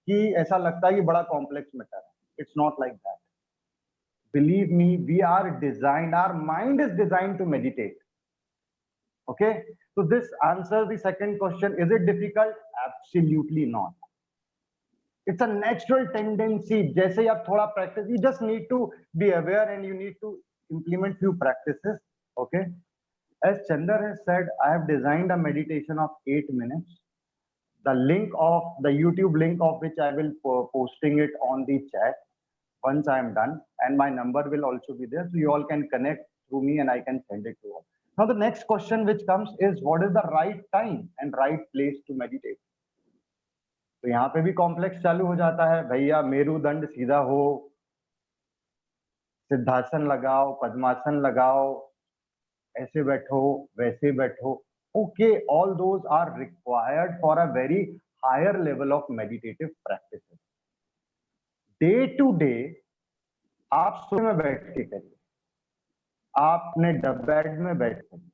कि ऐसा लगता है कि बड़ा कॉम्प्लेक्स मैटर है. It's not like that. Believe me, we are designed, our mind is designed to meditate. Okay, so this answers the second question. Is it difficult? Absolutely not. It's a natural tendency. जैसे ही आप थोड़ा practice, you just need to be aware and you need to implement few practices. Okay, as Chandar has said, I have designed a meditation of 8 minutes. The link of the YouTube link of which I will posting it on the chat once I am done, and my number will also be there, so you all can connect through me and I can send it to all. Now the next question which comes is, what is the right time and right place to meditate? तो यहाँ पे भी complex चालू हो जाता है. भैया मेरुदंड सीधा हो, सिद्धासन लगाओ, पद्मासन लगाओ, ऐसे बैठो, वैसे बैठो. Okay, all those are required for a very higher level of meditative practices. Day to day, आप सोफे में बैठ के करिए, आप अपने बेड में बैठ करिए,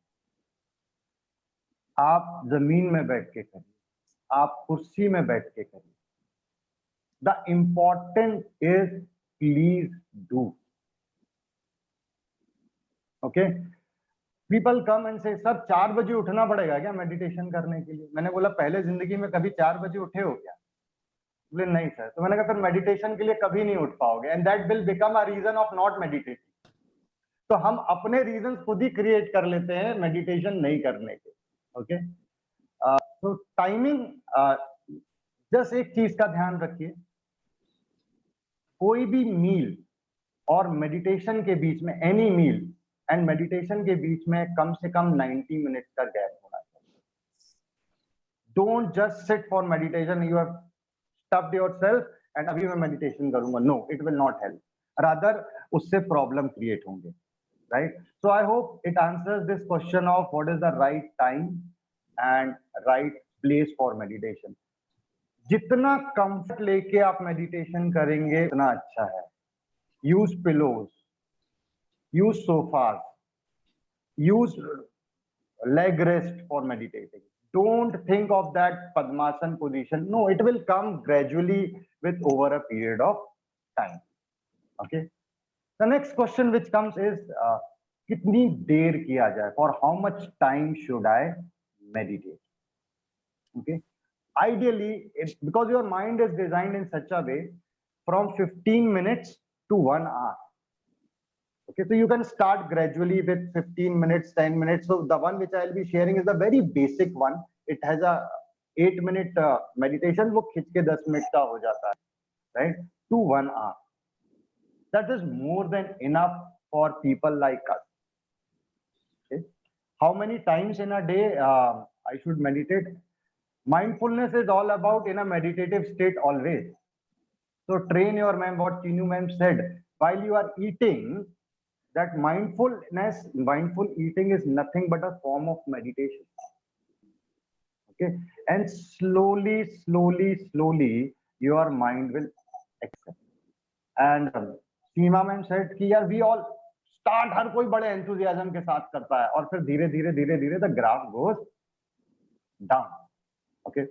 आप जमीन में बैठ के करिए, आप कुर्सी में बैठ के करिए. The important is please do. Okay, people come and say, sir 4 बजे उठना पड़ेगा क्या मेडिटेशन करने के लिए? मैंने बोला पहले जिंदगी में कभी 4 बजे उठे हो क्या? बोले नहीं सर. तो मैंने कहा फिर मेडिटेशन के लिए कभी नहीं उठ पाओगे, and that will become a reason of not meditating. तो हम अपने रीजन खुद ही क्रिएट कर लेते हैं मेडिटेशन नहीं करने के. ओके, तो टाइमिंग, जस्ट एक चीज का ध्यान रखिए, कोई भी मील और मेडिटेशन के बीच में, एनी मील एंड मेडिटेशन के बीच में कम से कम 90 मिनट्स का गैप होना चाहिए. Don't just sit for meditation, you have stuffed yourself and अभी मैं मेडिटेशन करूंगा. No, it will not help, rather उससे प्रॉब्लम क्रिएट होंगे. Right? So I hope it answers this question of what is the right time and right place for meditation. जितना comfort लेके आप meditation करेंगे उतना अच्छा है. Use pillows, use sofas, use leg rest for meditating. Don't think of that Padmasana position. No, it will come gradually with over a period of time. Okay. The next question which comes is कितनी देर किया जाए? For how much time should I meditate? Okay. Ideally, because your mind is designed in such a way, from 15 minutes to 1 hour. Okay, so you can start gradually with 15 minutes, 10 minutes. So the one which I'll be sharing is the very basic one. It has a 8-minute meditation. वो खिंच के 10 minute का हो जाता है, right? To 1 hour. That is more than enough for people like us. Okay. How many times in a day I should meditate? Mindfulness is all about in a meditative state always. So train your mind, what Chinu ma'am said, while you are eating, that mindful eating is nothing but a form of meditation. Okay. And slowly, your mind will accept. And Seema ma'am said कि यार we all start, हर कोई बड़े enthusiasm के साथ करता है और फिर धीरे धीरे the graph goes down. Okay.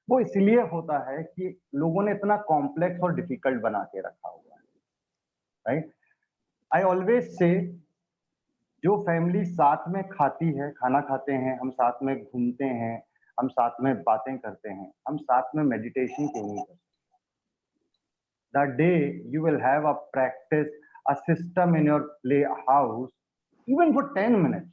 वो इसलिए होता है कि लोगों ने इतना कॉम्प्लेक्स और डिफिकल्ट बना के रखा हुआ है, राइट? आई ऑलवेज से जो फैमिली साथ में खाती है, खाना खाते हैं, हम साथ में घूमते हैं, हम साथ में बातें करते हैं, हम साथ में मेडिटेशन क्यों नहीं करते? The day you will have a practice, a system in your play house, even for 10 minutes,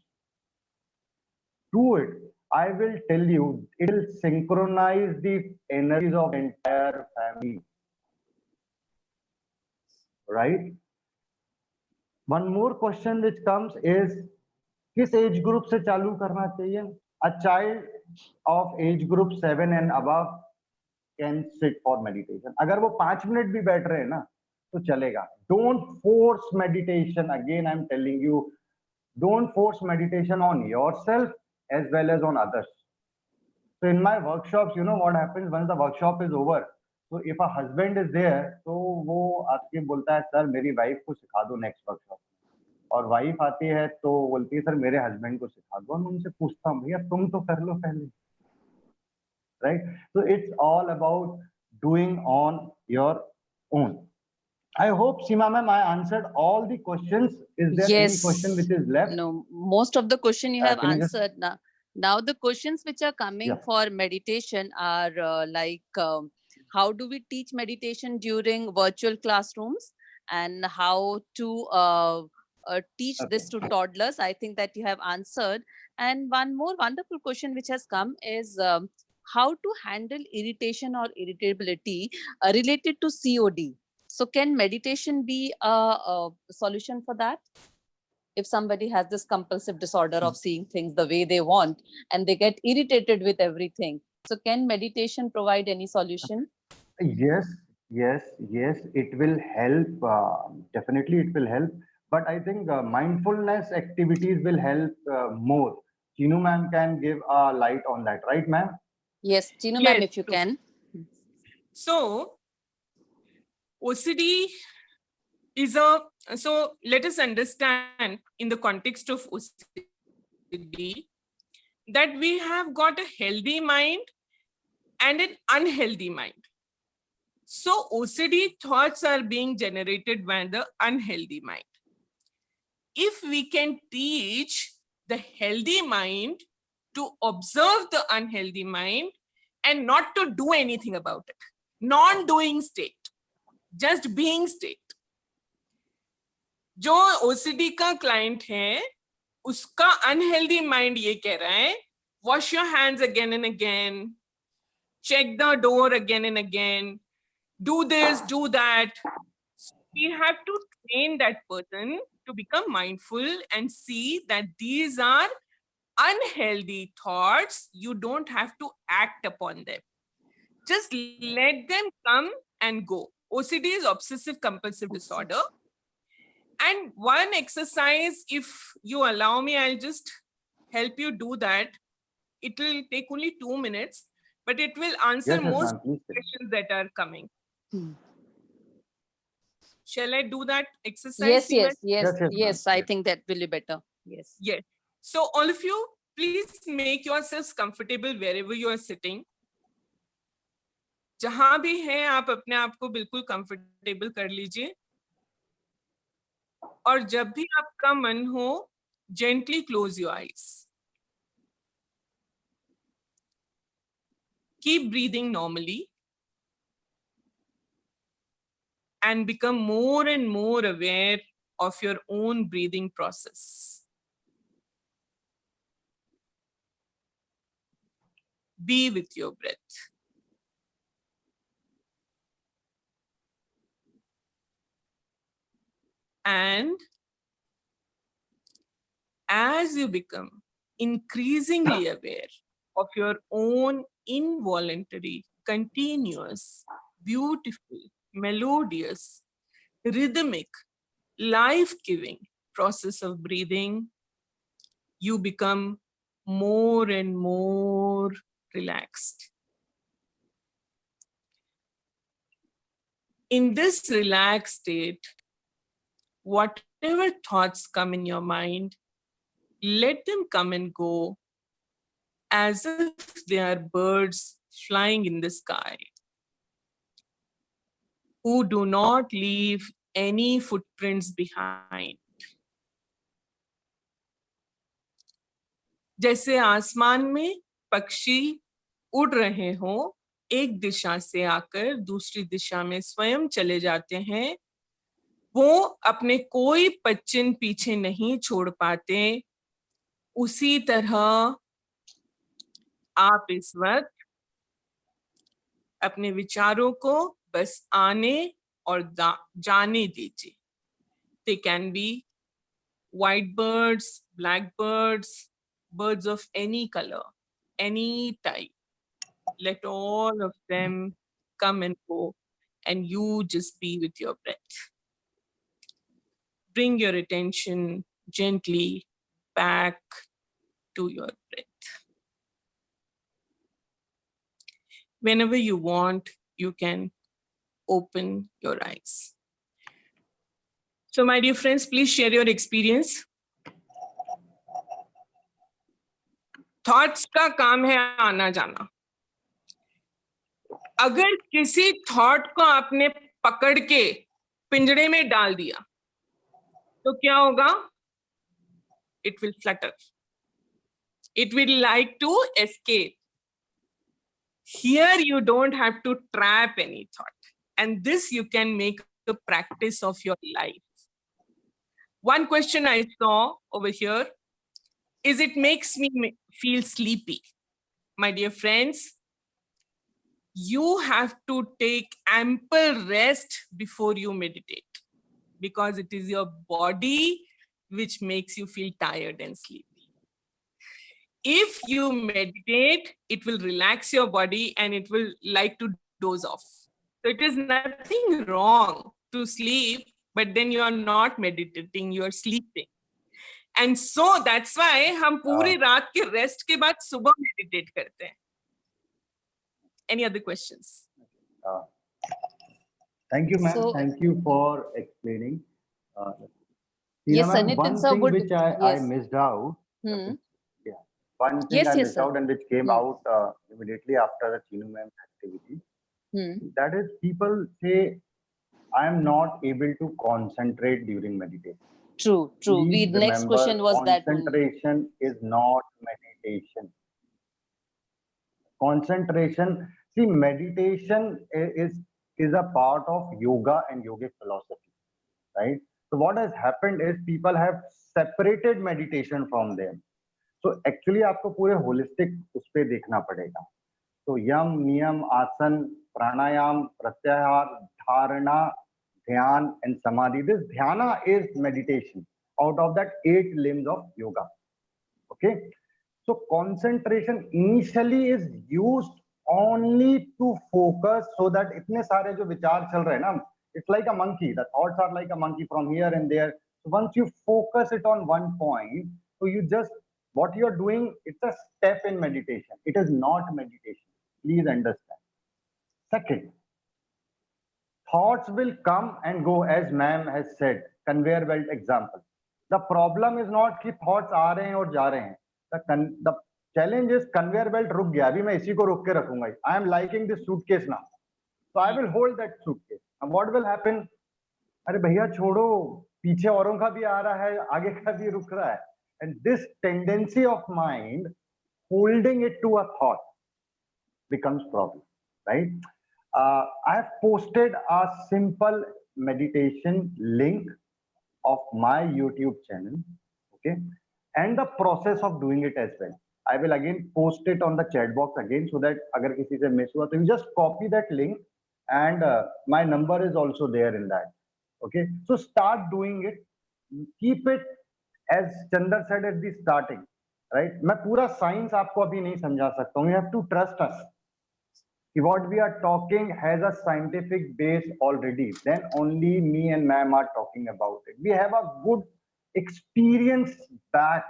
do it. I will tell you, it will synchronize the energies of the entire family. Right? One more question which comes is, किस age group से चालू करना चाहिए? A child of age group 7 and above can sit for meditation. अगर वो 5 minute भी बैठ रहे हैं ना तो चलेगा. Don't force meditation. Again, I'm telling you, don't force meditation on yourself as well as on others. So in my workshops, you know what happens once the workshop is over. So if a husband is there, तो वो आके बोलता है sir मेरी wife को सिखा दो next workshop. और वाइफ आती है तो बोलती है सर मेरे हस्बैंड को सिखा दो. मैं उनसे पूछता हूँ भैया तुम तो कर लो पहले. Right? So it's all about doing on your own. I hope, Seema ma'am, I answered all the questions. Is there any question which is left?
No, most of the question you have
Can you
answered. Now the questions which are coming
Yeah.
for meditation are how do we teach meditation during virtual classrooms, and how to teach this to toddlers? I think that you have answered. And one more wonderful question which has come is how to handle irritation or irritability related to COD. So can meditation be a solution for that? If somebody has this compulsive disorder of seeing things the way they want and they get irritated with everything, so can meditation provide any solution?
Yes, it will help. Definitely it will help. But I think mindfulness activities will help more. Chinu ma'am can give a light on that, right ma'am?
Yes, Chinu
Yes,
ma'am, if you
true.
can.
So OCD is so let us understand in the context of OCD that we have got a healthy mind and an unhealthy mind. So OCD thoughts are being generated by the unhealthy mind. If we can teach the healthy mind to observe the unhealthy mind and not to do anything about it, non-doing state, just being state. जो OCD का client है उसका unhealthy mind ये कह रहा है wash your hands again and again, check the door again and again, do this, do that. We have to train that person to become mindful and see that these are unhealthy thoughts. You don't have to act upon them. Just let them come and go. OCD is obsessive compulsive disorder. And one exercise, if you allow me, I'll just help you do that. It will take only 2 minutes, but it will answer
Yes, yes,
most
ma'am. Please tell.
questions that are coming. Shall I do that exercise?
Yes,
Seema?
yes, yes,
Yes, yes,
yes.
ma'am.
I
Yes.
think that will be better. Yes.
Yes. So all of you, please make yourselves comfortable wherever you are sitting. जहां भी हैं आप अपने आप को बिल्कुल comfortable कर लीजिए और जब भी आपका मन हो gently close your eyes. Keep breathing normally and become more and more aware of your own breathing process. Be with your breath. And as you become increasingly aware of your own involuntary, continuous, beautiful, melodious, rhythmic, life-giving process of breathing, you become more and more relaxed. In this relaxed state, whatever thoughts come in your mind, let them come and go as if they are birds flying in the sky, who do not leave any footprints behind. जैसे आसमान में पक्षी उड़ रहे हो, एक दिशा से आकर दूसरी दिशा में स्वयं चले जाते हैं, वो अपने कोई पच्चिन पीछे नहीं छोड़ पाते, उसी तरह आप इस वक्त अपने विचारों को बस आने और जाने दीजिए. They can be white birds, black birds, birds of any color, any type. Let all of them come and go, and you just be with your breath. Bring your attention gently back to your breath. Whenever you want, you can open your eyes. So, my dear friends, please share your experience. Thoughts का काम है आना जाना. अगर किसी thought को आपने पकड़ के पिंजड़े में डाल दिया तो क्या होगा? It will flutter. It will like to escape. Here you don't have to trap any thought, and this you can make a practice of your life. One question I saw over here is it makes me feel sleepy. My dear friends, you have to take ample rest before you meditate, because it is your body which makes you feel tired and sleepy. If you meditate, it will relax your body and it will like to doze off. So it is nothing wrong to sleep, but then you are not meditating, you are sleeping. And so that's why हम पूरी रात के rest के बाद सुबह meditate करते हैं. Any other questions?
Thank you, ma'am.
So-
Thank you for explaining.
Yes,
Ma'am,
Sanit,
one
it's a
thing
good-
which I
yes.
missed out.
Hmm.
Yeah, one thing
Yes,
I
yes,
missed
sir.
out and which came
Hmm.
out immediately after the Chinu ma'am's activity. That is, people say, I am not able to concentrate during meditation.
True, true.
Please
Next
remember,
question was that only.
concentration is not meditation. Concentration, see, meditation is a part of yoga and yogic philosophy, right? So what has happened is people have separated meditation from them. So actually आपको पूरे holistic उस पे देखना पड़ेगा. So यम, नियम, आसन, प्राणायाम, प्रत्याहार, dharana, dhyan and samadhi. This dhyana is meditation out of that 8 limbs of yoga. Okay. So concentration initially is used only to focus so that इतने सारे जो विचार चल रहे हैं ना, it's like a monkey. The thoughts are like a monkey from here and there. So once you focus it on one point, so you just, what you're doing, it's a step in meditation. It is not meditation. Please understand. Second, thoughts will come and go, as ma'am has said, conveyor belt example. The problem is not कि thoughts आ रहे हैं और जा रहे हैं. The challenge is conveyor belt रुक गया. अभी मैं इसी को रोक के रखूंगा. I am liking this suitcase now, so I will hold that suitcase. And what will happen? अरे भैया छोड़ो, पीछे औरों का भी आ रहा है, आगे का भी रुक रहा है. And this tendency of mind holding it to a thought becomes problem, right? I have posted a simple meditation link of my YouTube channel, okay, and the process of doing it as well. I will again post it on the chat box again so that अगर किसी से miss हुआ तो you just copy that link, and my number is also there in that. Okay, so start doing it. Keep it, as Chandar said at the starting, right? मैं पूरा science आपको अभी नहीं समझा सकता हूँ. You have to trust us. What we are talking has a scientific base already. Then only me and ma'am are talking about it. We have a good experience back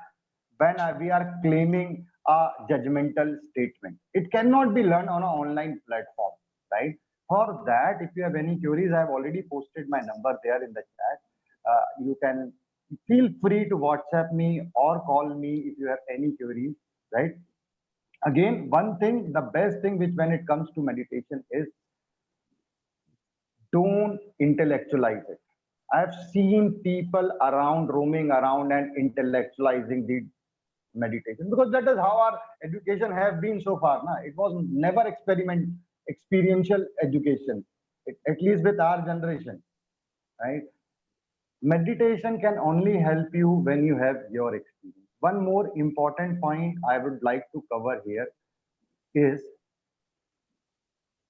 when we are claiming a judgmental statement. It cannot be learned on an online platform, right? For that, if you have any queries, I have already posted my number there in the chat. You can feel free to WhatsApp me or call me if you have any queries, right? Again, one thing, the best thing which when it comes to meditation is don't intellectualize it. I've seen people around roaming around and intellectualizing the meditation, because that is how our education have been so far. Na? It was never experiential education, at least with our generation, right? Meditation can only help you when you have your experience. One more important point I would like to cover here is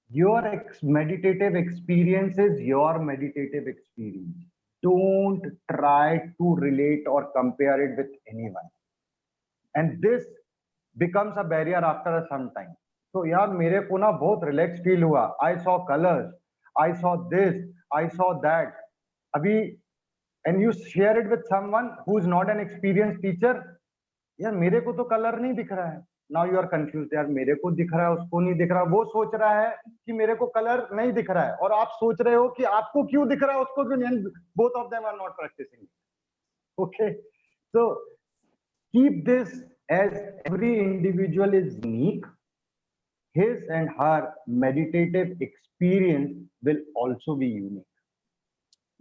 your meditative experience is your meditative experience. Don't try to relate or compare it with anyone. And this becomes a barrier after some time. So यार मेरे को ना बहुत relaxed feel हुआ. I saw colors, I saw this, I saw that. अभी and you share it with someone who's not an experienced teacher. यार मेरे को तो कलर नहीं दिख रहा है. Now you are confused. यार मेरे को दिख रहा है, उसको नहीं दिख रहा. वो सोच रहा है कि मेरे को कलर नहीं दिख रहा है, और आप सोच रहे हो कि आपको क्यों दिख रहा है, उसको क्यों नहीं. Both of them are not practicing. Okay, so keep this as every individual is unique. His and her meditative experience will also be unique.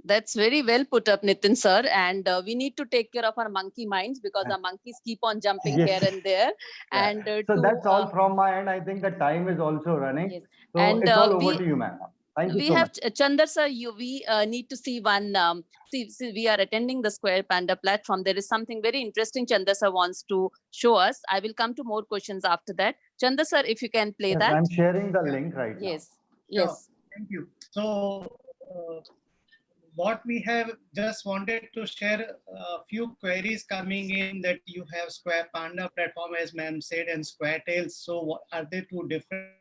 That's very well put up, Nitin sir. And we need to take care of our monkey minds, because our monkeys keep on jumping
Yes.
here and there.
Yeah.
And
So that's all from my end. I think the time is also running.
Yes.
So
And,
it's all over to you, ma'am. Thank you
we
so
have
much.
Chandar sir, we need to see one. See, we are attending the Square Panda platform. There is something very interesting Chandar sir wants to show us. I will come to more questions after that. Chandar sir, if you can play
Yes,
that.
I'm sharing the link right
Yes.
Sure.
Yes.
Thank you. So what we have just wanted to share a few queries coming in, that you have Square Panda platform, as ma'am said, and Square Tails. So what, are they two different?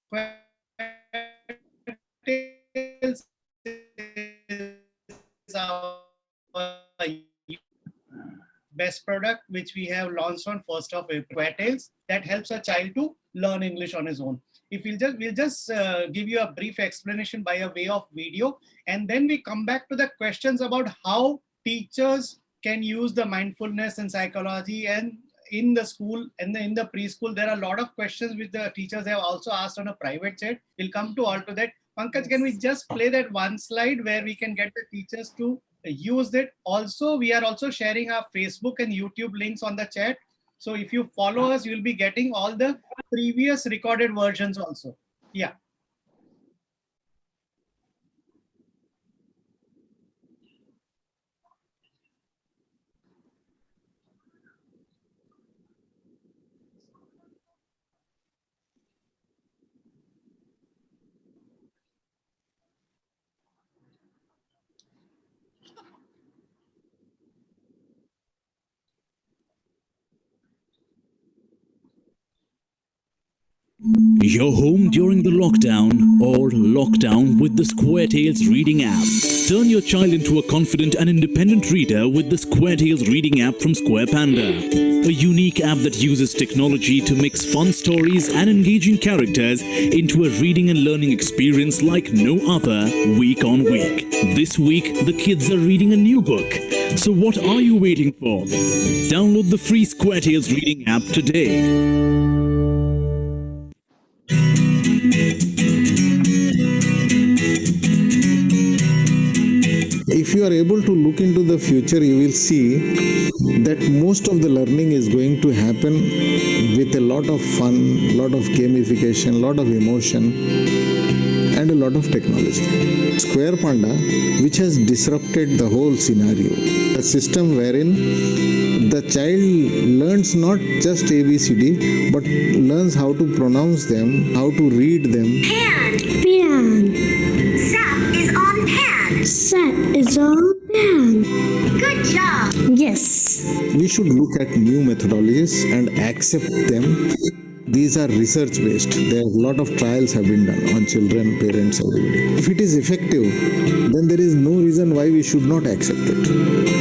Square Tails is our best product, which we have launched on 1st of April. Square Tails, that helps a child to learn English on his own. If we'll just give you a brief explanation by a way of video, and then we come back to the questions about how teachers can use the mindfulness and psychology, and in the school and in the preschool, there are a lot of questions which the teachers have also asked on a private chat. We'll come to all to that. Pankaj, can we just play that one slide where we can get the teachers to use it? Also, we are also sharing our Facebook and YouTube links on the chat. So if you follow us, you'll be getting all the previous recorded versions also. Yeah.
You're home during the lockdown or lockdown with the Square Tales reading app. Turn your child into a confident and independent reader with the Square Tales reading app from Square Panda. A unique app that uses technology to mix fun stories and engaging characters into a reading and learning experience like no other week on week. This week, the kids are reading a new book. So what are you waiting for? Download the free Square Tales reading app today.
If you are able to look into the future, you will see that most of the learning is going to happen with a lot of fun, lot of gamification, lot of emotion, and a lot of technology. Square Panda, which has disrupted the whole scenario, a system wherein the child learns not just ABCD, but learns how to pronounce them, how to read them.
Pan. Sap is on pan. Sap is on pan. Good job. Yes.
We should look at new methodologies and accept them. These are research based. There are a lot of trials have been done on children, parents, everybody. If it is effective, then there is no reason why we should not accept it.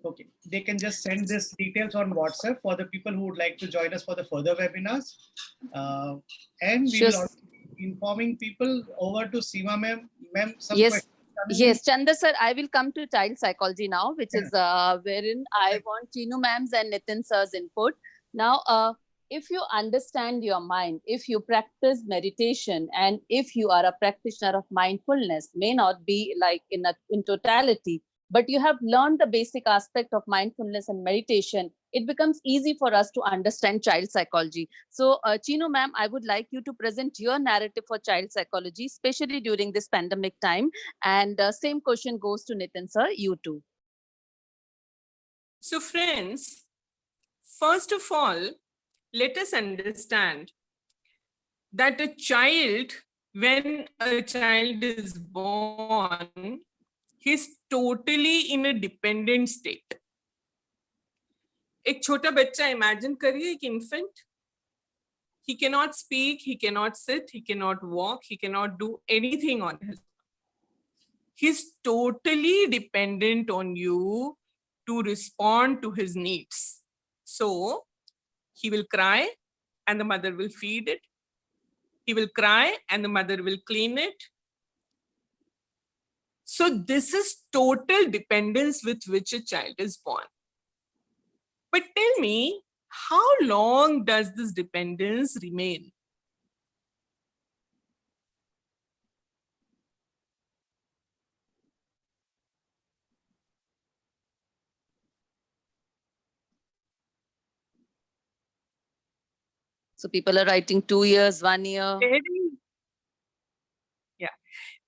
Okay, they can just send this details on WhatsApp for the people who would like to join us for the further webinars. And we will also be informing people over to Seema ma'am. Ma'am, some questions.
Yes, Chanda sir, I will come to child psychology now, which is wherein I want Chinu ma'am's and Nitin sir's input. Now, if you understand your mind, if you practice meditation, and if you are a practitioner of mindfulness, may not be like in totality, but you have learned the basic aspect of mindfulness and meditation, it becomes easy for us to understand child psychology. So, Chino ma'am, I would like you to present your narrative for child psychology, especially during this pandemic time. And same question goes to Nitin sir, you too.
So friends, first of all, let us understand that a child, when a child is born, he's totally in a dependent state. एक छोटा बच्चा imagine करिए, एक infant, he cannot speak, he cannot sit, he cannot walk, he cannot do anything on his own. He's totally dependent on you to respond to his needs. So he will cry and the mother will feed it. He will cry and the mother will clean it. So this is total dependence with which a child is born. But tell me, how long does this dependence remain?
So people are writing 2 years, 1 year.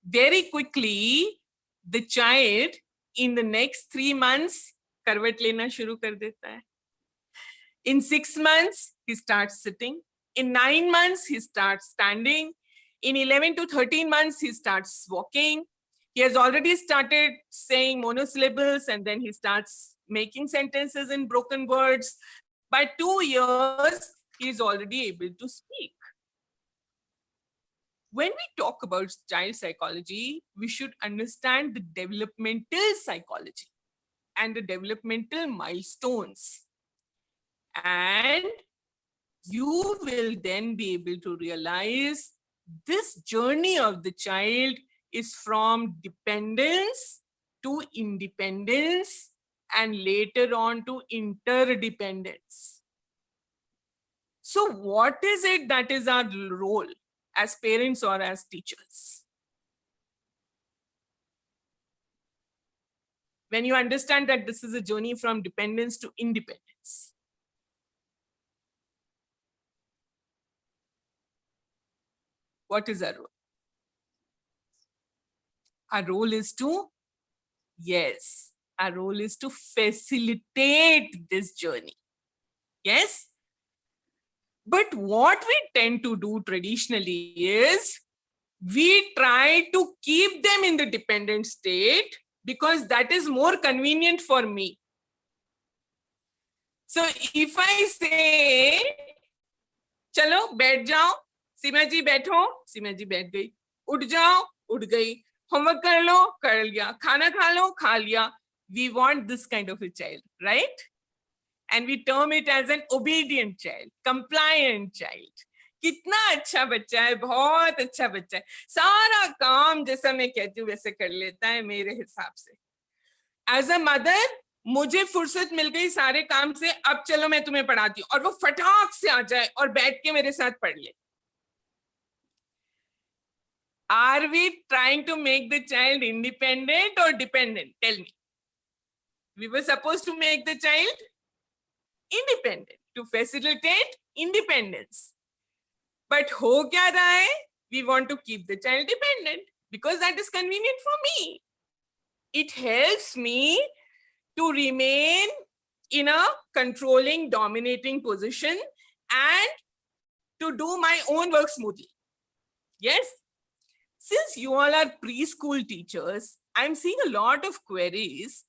Very quickly, the child in the next 3 months, karvat lena shuru kar deta hai. In 6 months, he starts sitting. In 9 months, he starts standing. In 11 to 13 months, he starts walking. He has already started saying monosyllables and then he starts making sentences in broken words. By 2 years, he is already able to speak. When we talk about child psychology, we should understand the developmental psychology and the developmental milestones. And you will then be able to realize this journey of the child is from dependence to independence and later on to interdependence. So what is it that is our role as parents or as teachers? When you understand that this is a journey from dependence to independence, what is our role? Our role is to, yes, Our role is to facilitate this journey. Yes? But what we tend to do traditionally is we try to keep them in the dependent state because that is more convenient for me. So if I say, chalo, बैठ जाओ, सीमा जी बैठो, सीमा जी बैठ गई, उठ जाओ, उठ गई, homework कर लो, कर लिया, खाना खा लो, खा लिया. We want this kind of a child, right? And we term it as an obedient child, compliant child. कितना अच्छा बच्चा है, बहुत अच्छा बच्चा है, सारा काम जैसा मैं कहती हूँ वैसे कर लेता है मेरे हिसाब से. As a mother, मुझे फुर्सत मिल गई सारे काम से, अब चलो मैं तुम्हें पढ़ाती हूँ, और वो फटाक से आ जाए और बैठ के मेरे साथ पढ़ ले. Are we trying to make the child independent or dependent? Tell me. We were supposed to make the child independent, to facilitate independence. But ho kya raha hai? We want to keep the child dependent because that is convenient for me. It helps me to remain in a controlling, dominating position and to do my own work smoothly. Yes? Since you all are preschool teachers, I'm seeing a lot of queries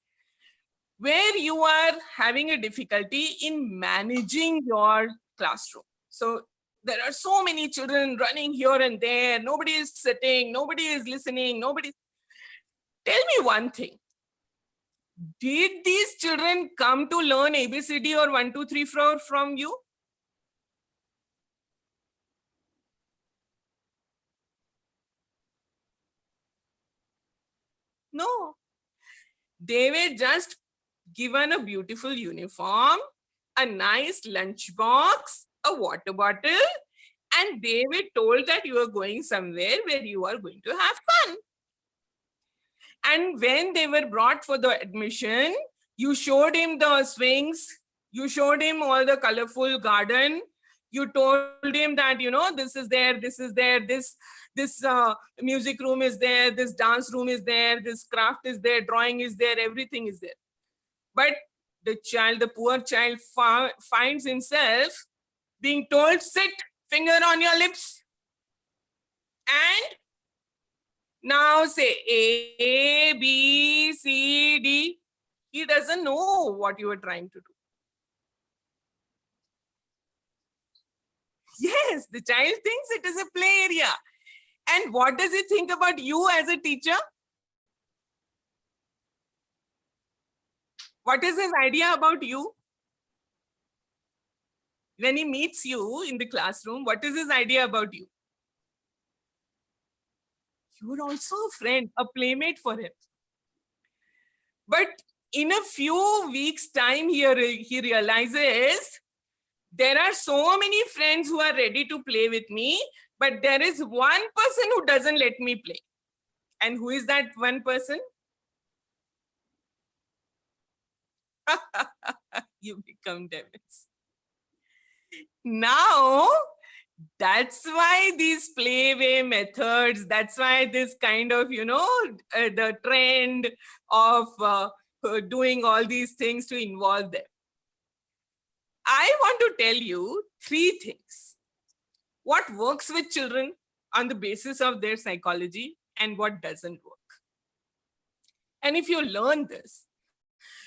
where you are having a difficulty in managing your classroom. So there are so many children running here and there. Nobody is sitting, nobody is listening, nobody. Tell me one thing. Did these children come to learn ABCD or 1, 2, 3, 4 from you? No. They were just given a beautiful uniform, a nice lunch box, a water bottle, and they were told that you are going somewhere where you are going to have fun. And when they were brought for the admission, you showed him the swings, you showed him all the colorful garden, you told him that, you know, this is there, this music room is there, this dance room is there, this craft is there, drawing is there, everything is there. But the child, the poor child finds himself being told, sit, finger on your lips. And now say A, B, C, D. He doesn't know what you are trying to do. Yes, the child thinks it is a play area. And what does he think about you as a teacher? What is his idea about you? When he meets you in the classroom, what is his idea about you? You are also a friend, a playmate for him. But in a few weeks' time, he realizes there are so many friends who are ready to play with me, but there is one person who doesn't let me play. And who is that one person? You become devils. Now, that's why these playway methods, that's why this kind of, you know, the trend of doing all these things to involve them. I want to tell you 3 things. What works with children on the basis of their psychology and what doesn't work. And if you learn this,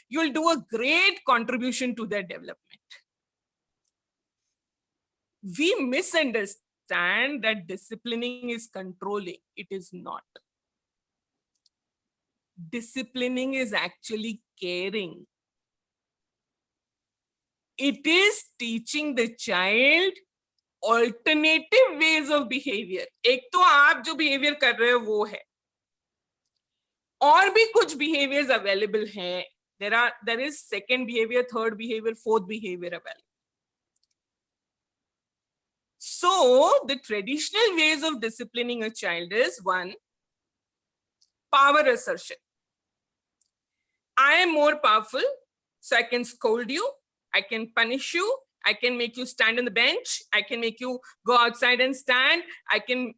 you'll do a great contribution to their development. We misunderstand that disciplining is controlling. It is not. Disciplining is actually caring. It is teaching the child alternative ways of behavior. एक तो आप जो behavior कर रहे हो वो है. और भी कुछ behaviors available हैं. There is second behavior, third behavior, fourth behavior available. So the traditional ways of disciplining a child is 1, power assertion. I am more powerful, so I can scold you, I can punish you, I can make you stand on the bench, I can make you go outside and stand, I can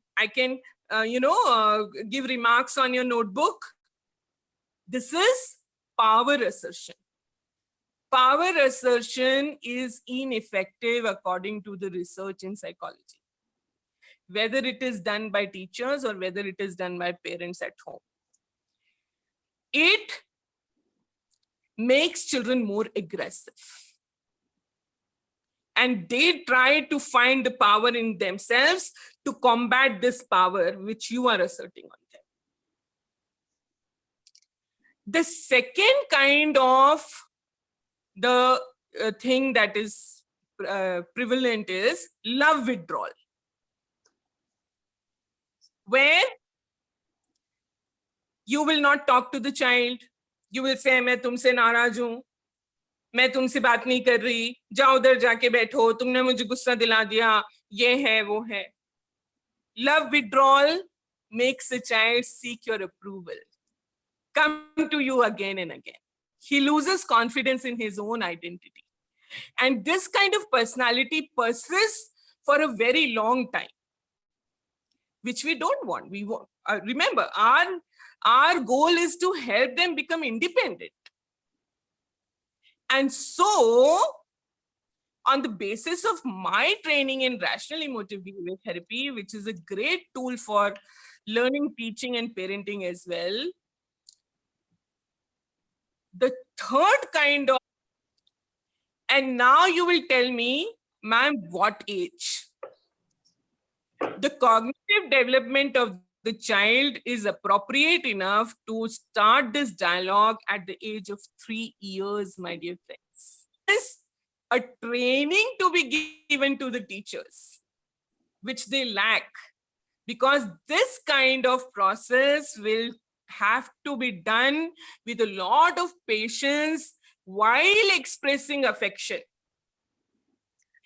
give remarks on your notebook. This is power assertion. Power assertion is ineffective according to the research in psychology, whether it is done by teachers or whether it is done by parents at home. It makes children more aggressive. And they try to find the power in themselves to combat this power which you are asserting on them. The second kind of the thing that is prevalent is love withdrawal, where you will not talk to the child. You will say, मैं तुमसे नाराज हूं, मैं तुमसे बात नहीं कर रही, जाओ उधर जाके बैठो, तुमने मुझे गुस्सा दिला दिया, ये है वो है. Love withdrawal makes a child seek your approval, come to you again and again. He loses confidence in his own identity. And this kind of personality persists for a very long time, which we don't want. We want, remember, our goal is to help them become independent. And so, on the basis of my training in rational emotive behavior therapy, which is a great tool for learning, teaching, and parenting as well, the third kind of, and now you will tell me, ma'am, what age? The cognitive development of the child is appropriate enough to start this dialogue at the age of 3 years, my dear friends. This is a training to be given to the teachers, which they lack, because this kind of process will have to be done with a lot of patience while expressing affection.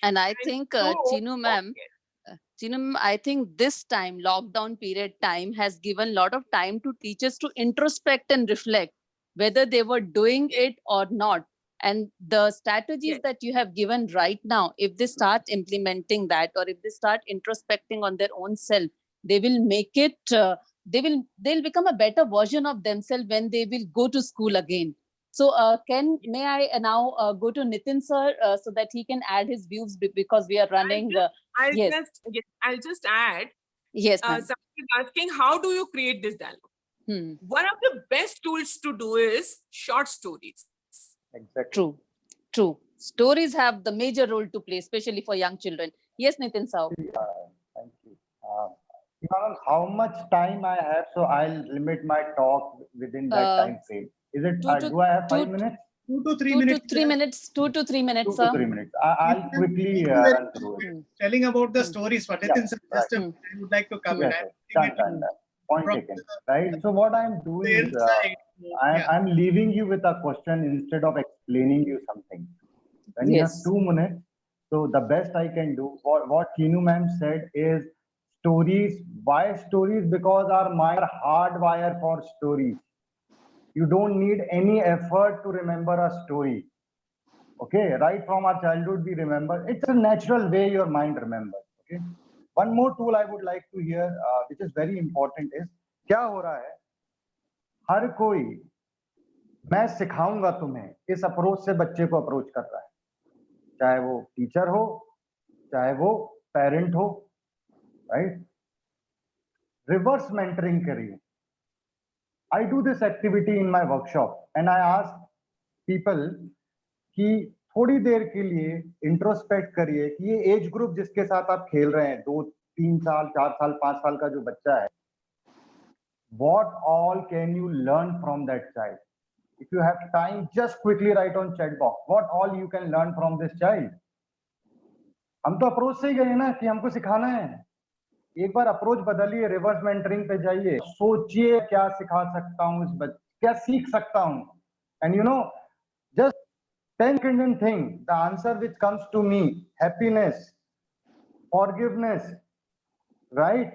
And I think, Chinu ma'am, I think this time, lockdown period time, has given a lot of time to teachers to introspect and reflect whether they were doing it or not. And the strategies that you have given right now, if they start implementing that, or if they start introspecting on their own self, they will make it, they'll become a better version of themselves when they will go to school again. So may I now go to Nitin sir so that he can add his views, because we are running.
I'll just add.
Yes,
somebody is asking, how do you create this dialogue? One of the best tools to do is short stories.
Exactly.
True. Stories have the major role to play, especially for young children. Yes, Nitin sir.
Thank you. How much time I have, so I'll limit my talk within that time frame. Is it? Do I have 5 minutes?
2 to 3 minutes.
2 to 3 minutes,
2 to 3 minutes. I'll quickly run through it.
Telling about the stories, but Nitin sir, just I would like to come in.
Done. Point taken. Right. So what I'm doing is I'm leaving you with a question instead of explaining you something. When you have 2 minutes, so the best I can do, what Chinu ma'am said is stories. Why stories? Because our mind are hardwired for stories. You don't need any effort to remember a story. Okay, right from our childhood we remember. It's a natural way your mind remembers. Okay. One more tool I would like to hear, which is very important, is क्या हो रहा है? हर कोई मैं सिखाऊंगा तुम्हें इस approach से बच्चे को अप्रोच कर रहा है, चाहे वो टीचर हो, चाहे वो पेरेंट हो, राइट? रिवर्स मेंटरिंग करिए. I do this activity in my workshop and I ask people कि थोड़ी देर के लिए इंट्रोस्पेक्ट करिए कि ये एज ग्रुप जिसके साथ आप खेल रहे हैं, 2, 3 साल, 4 साल, 5 साल का जो बच्चा है, what all can you learn from that child? If you have time, just quickly write on chat box what all you can learn from this child. हम तो अप्रोच से ही गए ना कि हमको सिखाना है. एक बार अप्रोच बदलिए, रिवर्स मेंटरिंग पे जाइए, सोचिए क्या सिखा सकता हूँ इस बच्चे, क्या सीख सकता हूँ. And you know, just 10 Indian thing, the answer which comes to me, happiness, forgiveness, right?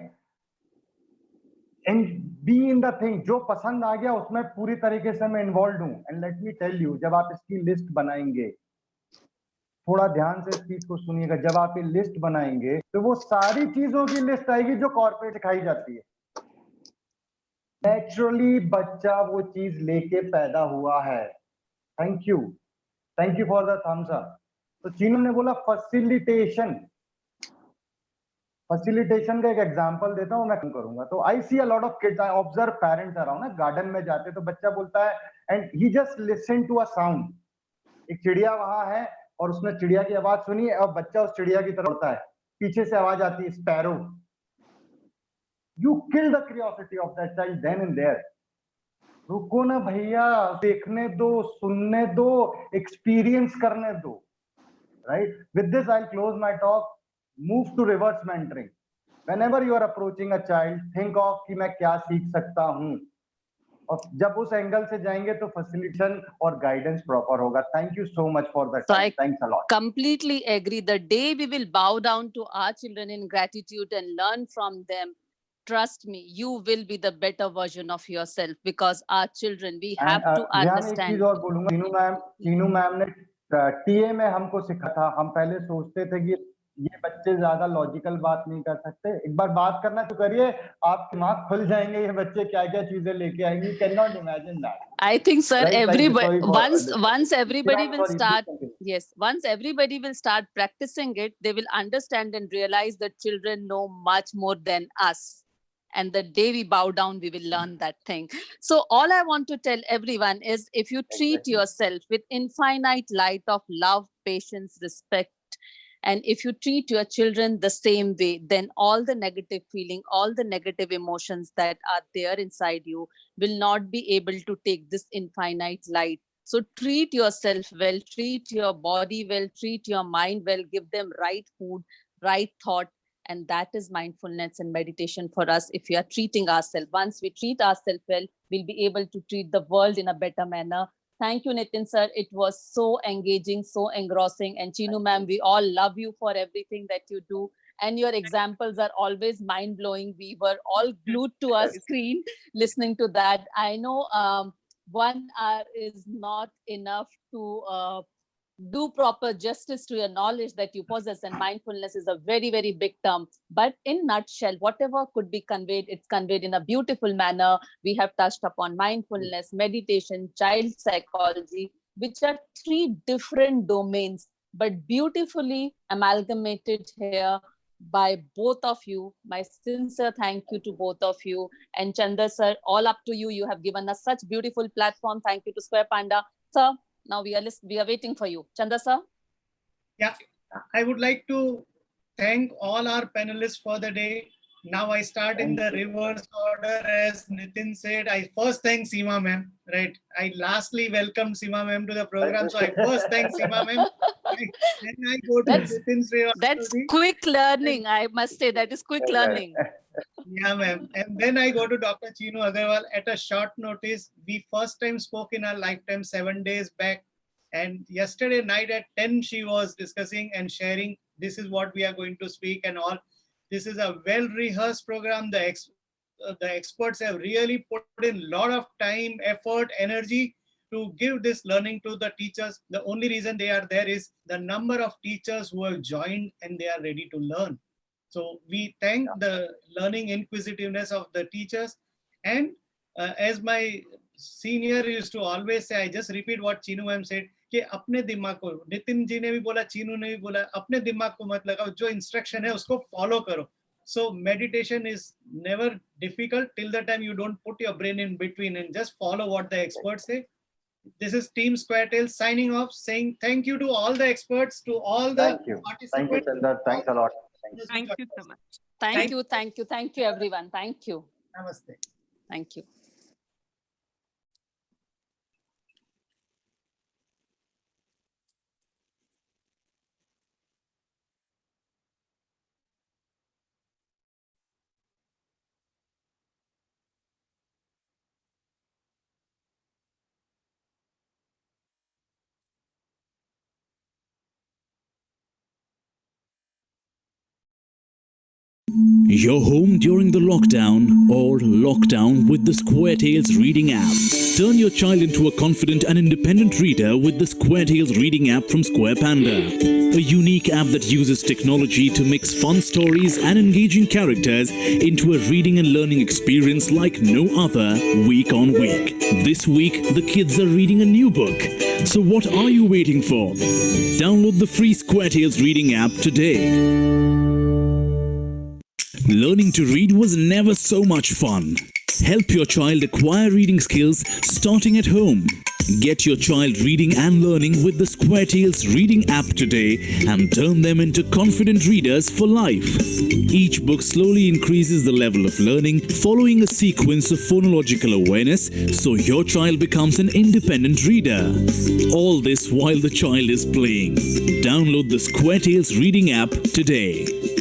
And be in the thing. जो पसंद आ गया उसमें पूरी तरीके से मैं इन्वॉल्व हूँ. And let me tell you, जब आप इसकी लिस्ट बनाएंगे, थोड़ा ध्यान से इस चीज को सुनिएगा, जब आप ये लिस्ट बनाएंगे तो वो सारी चीजों की लिस्ट आएगी जो कॉर्पोरेट सिखाई जाती है. नेचुरली बच्चा वो चीज लेके पैदा हुआ है. Thank you for the thumbs up. तो चीनू ने बोला फैसिलिटेशन का एक एग्जांपल देता हूं, मैं करूंगा. तो I see a lot of kids, I observe parents around ना, गार्डन में जाते तो बच्चा बोलता है and he just listen to a sound. एक चिड़िया वहां है और उसने चिड़िया की आवाज सुनी और बच्चा उस चिड़िया की तरफ उड़ता है, पीछे से आवाज आती है sparrow. You kill the curiosity of that child then and there. रुको ना भैया, देखने दो, सुनने दो, एक्सपीरियंस करने दो. Right? With this, I'll close my talk. Move to reverse mentoring. Whenever you are approaching a child, think of कि मैं क्या सीख सकता हूँ. और जब उस एंगल से जाएंगे तो फैसिलिटेशन और गाइडेंस प्रॉपर होगा. Thank you so much for that. Thanks a lot.
Completely agree. The day we will bow down to our children in gratitude and learn from them, trust me, you will be the better version of yourself, because our children, we have to
एक चीज
understand.
और बोलूंगा, Chinu ma'am ने TA में हमको सिखा था. हम पहले सोचते थे कि ये बच्चे ज्यादा लॉजिकल बात नहीं कर सकते. एक बार बात करना तो करिए, आप दिमाग खुल जाएंगे, ये बच्चे क्या क्या चीजें लेके आएंगे. You cannot imagine that.
I think, sir,
Right?
everybody,
Sorry
once everybody
Sorry,
will
sorry,
start,
please continue.
yes, once everybody will start practicing it, they will understand and realize that children know much more than us. And the day we bow down, we will learn that thing. So all I want to tell everyone is, if you treat
Exactly.
yourself with infinite light of love, patience, respect, and if you treat your children the same way, then all the negative feeling, all the negative emotions that are there inside you will not be able to take this infinite light. So treat yourself well, treat your body well, treat your mind well, give them right food, right thought. And that is mindfulness and meditation for us. If we are treating ourselves, once we treat ourselves well, we'll be able to treat the world in a better manner. Thank you, Nitin sir. It was so engaging, so engrossing. And Chinu ma'am, we all love you for everything that you do. And your examples are always mind-blowing. We were all glued to our screen listening to that. I know 1 hour is not enough to do proper justice to your knowledge that you possess, and mindfulness is a very, very big term. But in nutshell, whatever could be conveyed, it's conveyed in a beautiful manner. We have touched upon mindfulness, meditation, child psychology, which are 3 different domains, but beautifully amalgamated here by both of you. My sincere thank you to both of you. And Chandra sir, all up to you. You have given us such beautiful platform. Thank you to Square Panda. Sir, now we are waiting for you. Chandra sir?
Yeah, I would like to thank all our panelists for the day. Now I start in the reverse order. As Nitin said, I first thank Seema ma'am, right? I lastly welcome Seema ma'am to the program. So I first thank Seema ma'am. Then I go to Nitin Srivastava.
That's quick learning, I must say. That is quick learning.
Yeah, ma'am. And then I go to Dr. Chinu Agarwal at a short notice. We first time spoke in our lifetime 7 days back. And yesterday night at 10, she was discussing and sharing, this is what we are going to speak and all. This is a well-rehearsed program. The experts have really put in a lot of time, effort, energy to give this learning to the teachers. The only reason they are there is the number of teachers who have joined and they are ready to learn. So we thank the learning inquisitiveness of the teachers. And as my senior used to always say, I just repeat what Chinu ma'am said, कि अपने दिमाग को, नितिन जी ने भी बोला, चीनू ने भी बोला, अपने दिमाग को मत लगाओ, जो इंस्ट्रक्शन है उसको फॉलो करो. So meditation is never difficult till the time you don't put your brain in between and just follow what the experts say. This is Team Squaretail signing off, saying thank you to all the experts, to all the participants.
Thank you, Chandra. Thanks a lot.
Thank you so much.
Thank you, everyone. Thank you.
Namaste.
Thank you.
You're home during the lockdown or lockdown with the Square Tales reading app. Turn your child into a confident and independent reader with the Square Tales reading app from Square Panda. A unique app that uses technology to mix fun stories and engaging characters into a reading and learning experience like no other, week on week. This week, the kids are reading a new book. So what are you waiting for? Download the free Square Tales reading app today. Learning to read was never so much fun. Help your child acquire reading skills starting at home. Get your child reading and learning with the Square Tales reading app today and turn them into confident readers for life. Each book slowly increases the level of learning following a sequence of phonological awareness so your child becomes an independent reader. All this while the child is playing. Download the Square Tales reading app today.